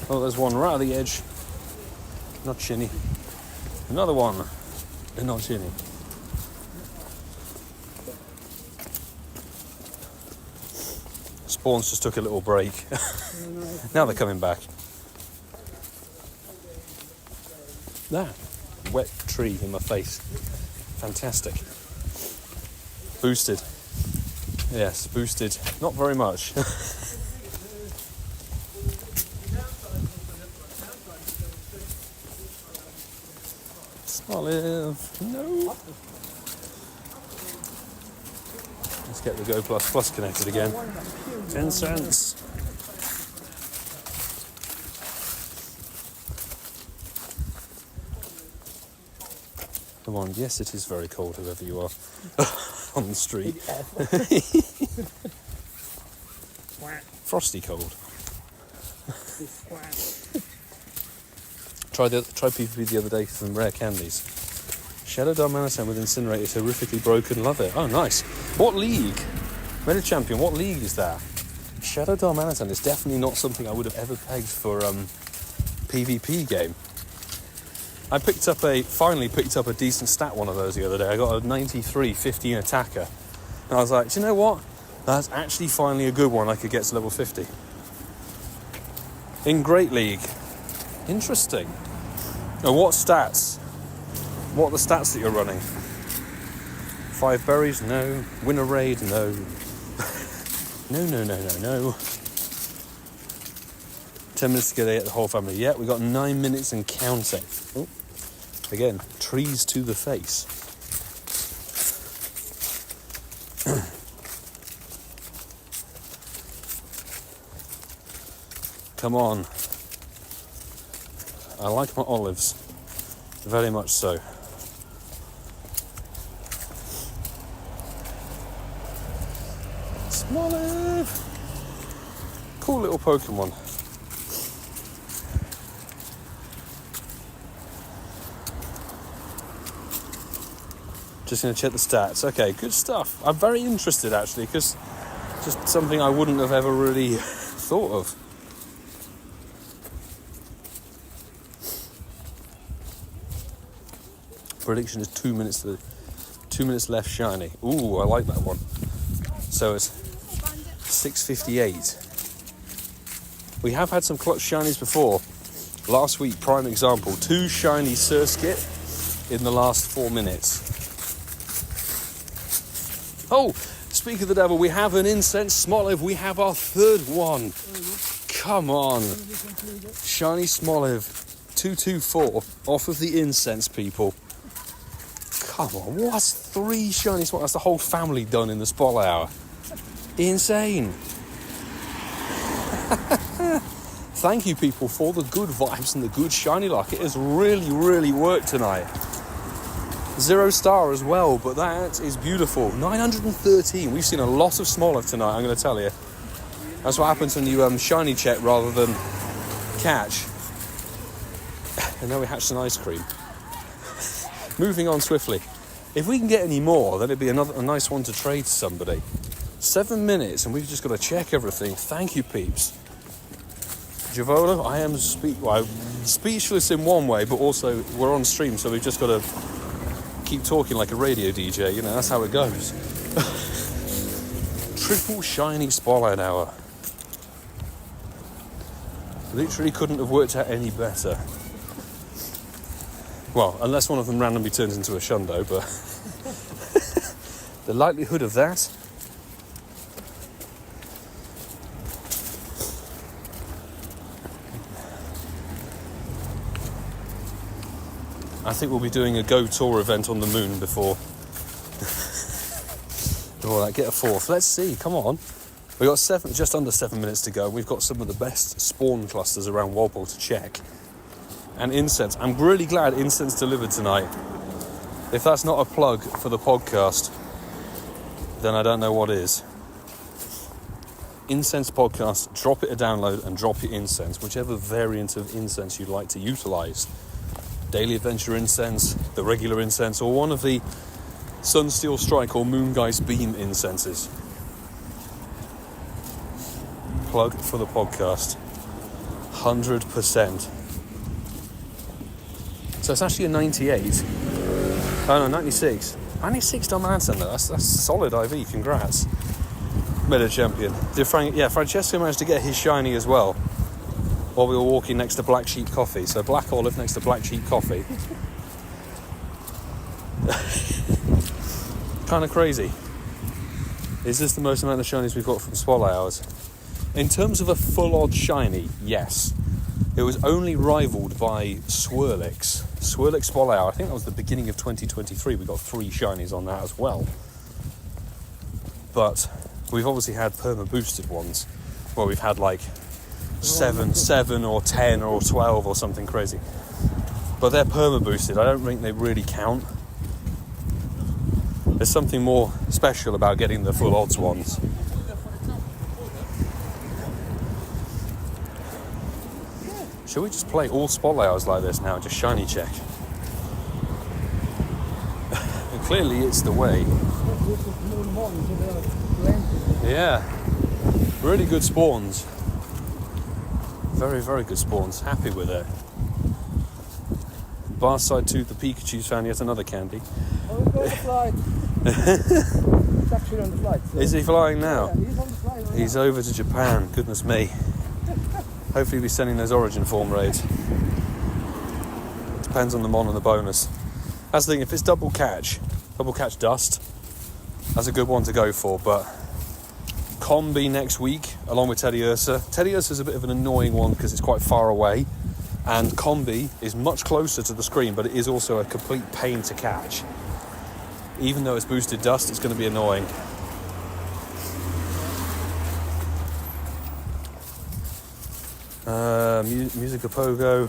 Oh, there's one right at the edge. Not chinny. Another one. Not chinny. Spawns just took a little break. Now they're coming back. That wet tree in my face. Fantastic. Boosted. Yes, boosted. Not very much. Smoliv. No. Let's get the Go Plus connected again. Incense. Come on, yes, it is very cold, whoever you are, on the street. Frosty cold. Tried PvP the other day for some rare candies. Shadow Darmanitan with Incinerate is horrifically broken. Love it. Oh, nice. What league? Meta Champion, what league is that? Shadow Darmanitan is definitely not something I would have ever pegged for PvP game. I finally picked up a decent stat one of those the other day. I got a 93 15 attacker. And I was like, do you know what? That's actually finally a good one I could get to level 50. In Great League. Interesting. Oh, what stats? What are the stats that you're running? 5 berries? No. Win a raid? No. No. 10 minutes to get the whole family. Yeah, we got 9 minutes and counting. Oh. Again, trees to the face. Come on. I like my olives. Very much so. Smoliv! Cool little Pokemon. Just going to check the stats. Okay, good stuff. I'm very interested, actually, because just something I wouldn't have ever really thought of. Prediction is 2 minutes 2 minutes left shiny. Ooh, I like that one. So it's 6:58. We have had some clutch shinies before. Last week, prime example, 2 shiny Surskit in the last 4 minutes. Oh, speak of the devil, we have an Incense Smoliv. We have our 3rd one. Come on. Shiny Smoliv 224 off of the Incense, people. Come on, what's 3 shiny Smoliv? That's the whole family done in the spotlight hour. Insane. Thank you, people, for the good vibes and the good shiny luck. It has really, really worked tonight. 0 star as well, but that is beautiful. 913. We've seen a lot of Smoliv tonight, I'm going to tell you. That's what happens when you shiny check rather than catch. And now we hatched an ice cream. Moving on swiftly. If we can get any more, then it'd be a nice one to trade to somebody. 7 minutes and we've just got to check everything. Thank you, peeps. Javola, I am speechless in one way, but also we're on stream, so we've just got to keep talking like a radio DJ. You know, that's how it goes. Triple shiny spotlight hour. Literally couldn't have worked out any better. Well, unless one of them randomly turns into a shundo, but the likelihood of that. I think we'll be doing a Go Tour event on the moon before that. Get a 4th. Let's see. Come on. We've got just under 7 minutes to go. We've got some of the best spawn clusters around Walpole to check. And Incense. I'm really glad Incense delivered tonight. If that's not a plug for the podcast, then I don't know what is. Incense podcast, drop it a download and drop your Incense, whichever variant of Incense you'd like to utilise. Daily Adventure Incense, the regular Incense, or one of the Sunsteel Strike or Moongeist Beam incenses. Plug for the podcast. 100%. So it's actually a 98. Oh no, 96. 96 Dalmatian though. That's solid IV. Congrats. Meta champion. Francesco managed to get his shiny as well while we were walking next to Black Sheep Coffee. So Black Olive next to Black Sheep Coffee. Kind of crazy. Is this the most amount of shinies we've got from Swallow Hours? In terms of a full odd shiny, yes. It was only rivaled by Swirlix. Swirlix Swallow Hour. I think that was the beginning of 2023. We got 3 shinies on that as well. But we've obviously had perma boosted ones where we've had like 7 or 10 or 12 or something crazy. But they're perma boosted. I don't think they really count. There's something more special about getting the full odds ones. Should we just play all spotlight hours like this now, just shiny check? And clearly it's the way. Yeah, really good spawns. Very, very good spawns. Happy with it. Bar side to the Pikachu's found yet another candy. Oh, he's on the flight. He's actually on the flight. So. Is he flying now? Yeah, he's on the flight right He's now. over to Japan. Goodness me. Hopefully he'll be sending those origin form raids. Depends on the mon and the bonus. That's the thing, if it's double catch dust, that's a good one to go for, but Combi next week, along with Teddy Ursa. Teddy Ursa is a bit of an annoying one because it's quite far away, and Combi is much closer to the screen, but it is also a complete pain to catch. Even though it's boosted dust, it's going to be annoying. Musica Pogo.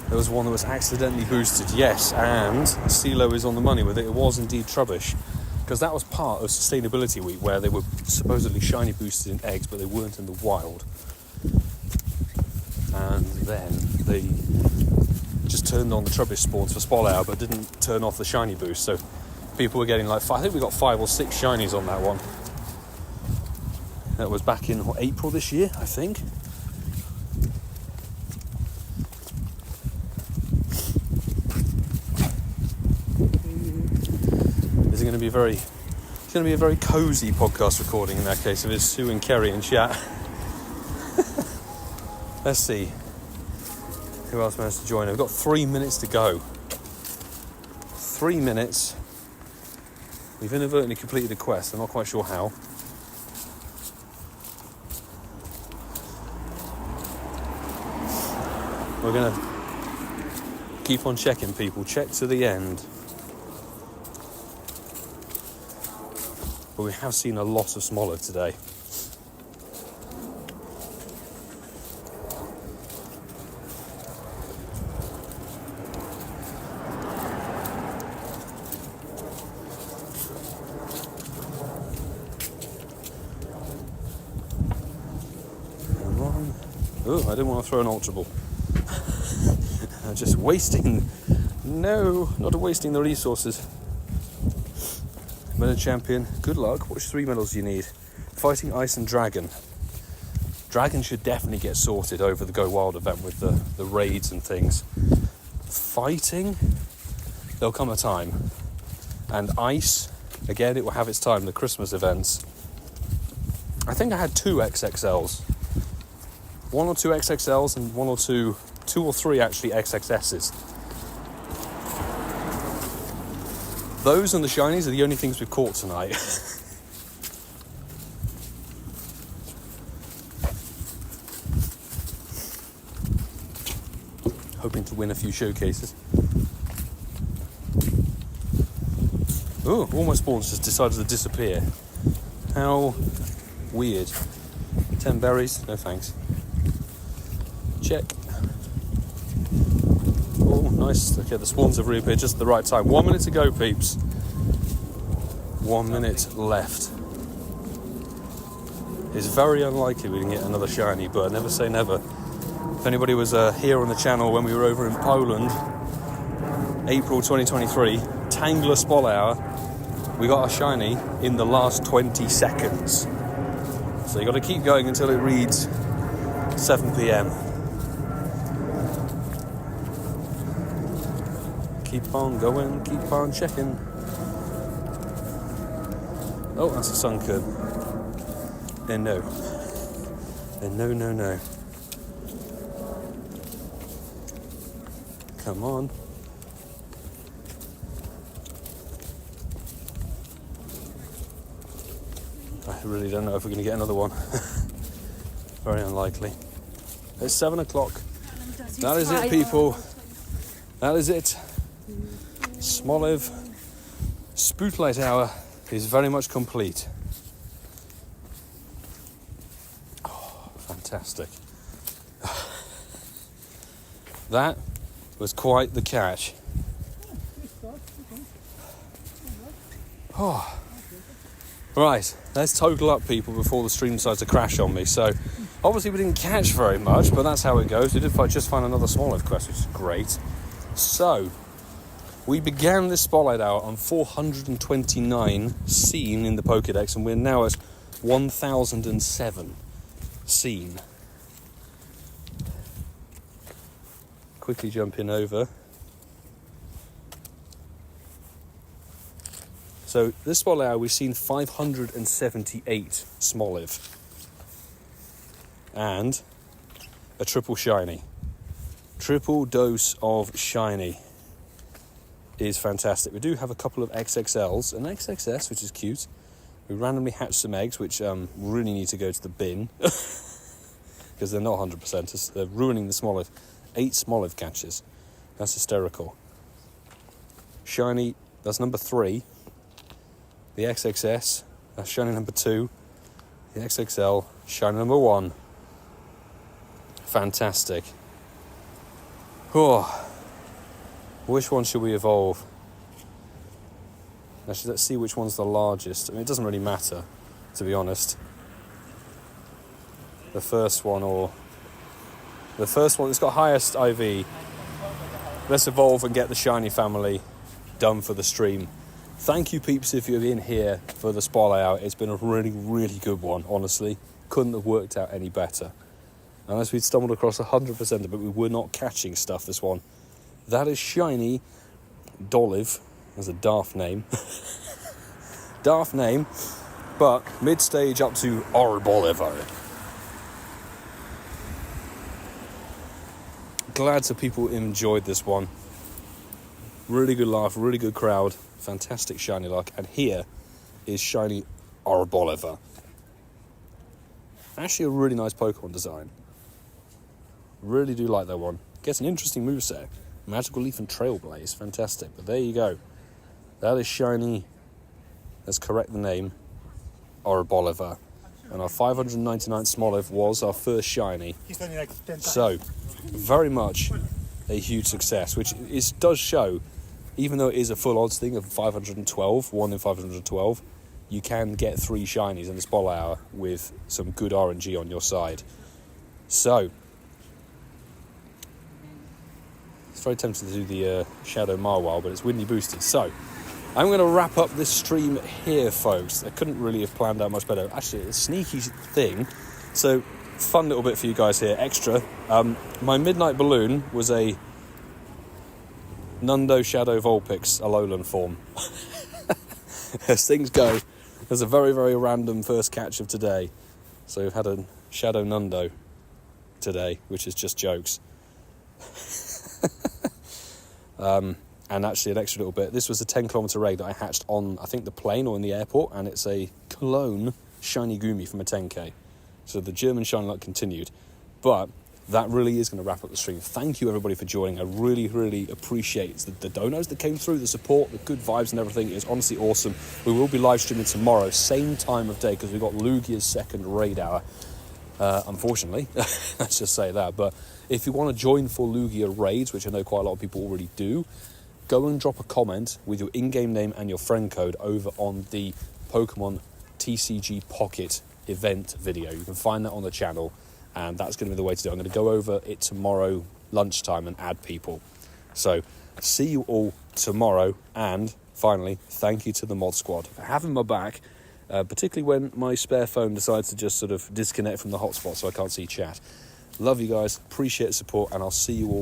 There was one that was accidentally boosted, yes, and CeeLo is on the money with it. It was indeed Trubbish, because that was part of Sustainability Week, where they were supposedly shiny boosted in eggs, but they weren't in the wild. And then they just turned on the Trubbish spawns for Spot Hour, but didn't turn off the shiny boost. So people were getting like, I think we got 5 or 6 shinies on that one. That was back in April this year, I think. It's going to be a very cosy podcast recording in that case. If it's Sue and Kerry in chat. Let's see who else managed to join. We've got 3 minutes to go. 3 minutes. We've inadvertently completed a quest. I'm not quite sure how. We're going to keep on checking, people. Check to the end. But we have seen a lot of Smoliv today. Come on. Oh, I didn't want to throw an ultra ball. I'm just wasting... No, not wasting the resources. Medal champion, good luck. Which 3 medals do you need? Fighting, ice and dragon. Dragon should definitely get sorted over the Go Wild event with the raids and things. Fighting, there'll come a time. And ice, again, it will have its time, the Christmas events. I think I had 2 XXLs. 1 or 2 XXLs and 1 or 2 or 3 actually XXSs. Those and the shinies are the only things we've caught tonight. Hoping to win a few showcases. Oh, almost spawns just decided to disappear. How weird. 10 berries, no thanks. Check. Oh, nice. Okay, the spawns have reappeared just at the right time. 1 minute to go, peeps. 1 minute left. It's very unlikely we can get another shiny, but never say never. If anybody was here on the channel when we were over in Poland, April 2023, Tangler Spolhour, we got a shiny in the last 20 seconds. So you got to keep going until it reads 7 p.m. Keep on going, keep on checking. Oh, that's a Sunkern. Then no. Then no. Come on. I really don't know if we're going to get another one. Very unlikely. It's 7 o'clock. That is it, people. That is it. Smoliv Spotlight Hour is very much complete. Oh, fantastic. That was quite the catch. Oh. Right, let's total up, people, before the stream decides to crash on me. So, obviously we didn't catch very much, but that's how it goes. We did just find another Smoliv quest, which is great. So, we began this Spotlight Hour on 429 seen in the Pokédex, and we're now at 1007 seen. Quickly jumping over. So this Spotlight Hour, we've seen 578 Smoliv. And a triple shiny. Triple dose of shiny is fantastic. We do have a couple of XXLs, an XXS, which is cute. We randomly hatched some eggs, which really need to go to the bin. Because they're not 100%. They're ruining the Smoliv. 8 Smoliv catches. That's hysterical. Shiny, that's number 3. The XXS, that's shiny number 2. The XXL, shiny number 1. Fantastic. Oh. Which one should we evolve? Actually, let's see which one's the largest. I mean, it doesn't really matter, to be honest. The first one that's got highest IV. Let's evolve and get the shiny family done for the stream. Thank you, peeps, if you've been here for the Spotlight Hour. It's been a really, really good one, honestly. Couldn't have worked out any better. Unless we'd stumbled across 100% of it, we were not catching stuff this one. That is shiny Doliv. That's a daft name. Daft name, but mid-stage up to Arboliver. Glad that people enjoyed this one. Really good laugh, really good crowd. Fantastic shiny luck. And here is shiny Arboliver. Actually a really nice Pokemon design. Really do like that one. Gets an interesting moveset. Magical Leaf and Trailblaze. Fantastic. But there you go. That is shiny. Let's correct the name. Bolivar. And our 599 Smoliv was our first shiny. He's only like 10 times. So, very much a huge success, which does show, even though it is a full odds thing of 512, 1 in 512, you can get 3 shinies in the Spol Hour with some good RNG on your side. So, it's very tempting to do the Shadow Marwile, but it's windy boosted. So, I'm going to wrap up this stream here, folks. I couldn't really have planned out much better. Actually, a sneaky thing. So, fun little bit for you guys here, extra. My Midnight Balloon was a Nundo Shadow Vulpix Alolan form. As things go, there's a very, very random first catch of today. So we've had a Shadow Nundo today, which is just jokes. And actually an extra little bit. This was a 10-kilometre raid that I hatched on, I think, the plane or in the airport, and it's a clone Shiny Goomy from a 10k. So the German shiny luck continued. But that really is going to wrap up the stream. Thank you, everybody, for joining. I really, really appreciate the donos that came through, the support, the good vibes and everything. It's honestly awesome. We will be live streaming tomorrow, same time of day, because we've got Lugia's second raid hour. Unfortunately, let's just say that. But if you want to join for Lugia raids, which I know quite a lot of people already do, go and drop a comment with your in-game name and your friend code over on the Pokemon TCG Pocket event video. You can find that on the channel, and that's going to be the way to do it. I'm going to go over it tomorrow lunchtime and add people. So, see you all tomorrow, and finally, thank you to the mod squad for having my back, particularly when my spare phone decides to just sort of disconnect from the hotspot so I can't see chat. Love you guys, appreciate the support, and I'll see you all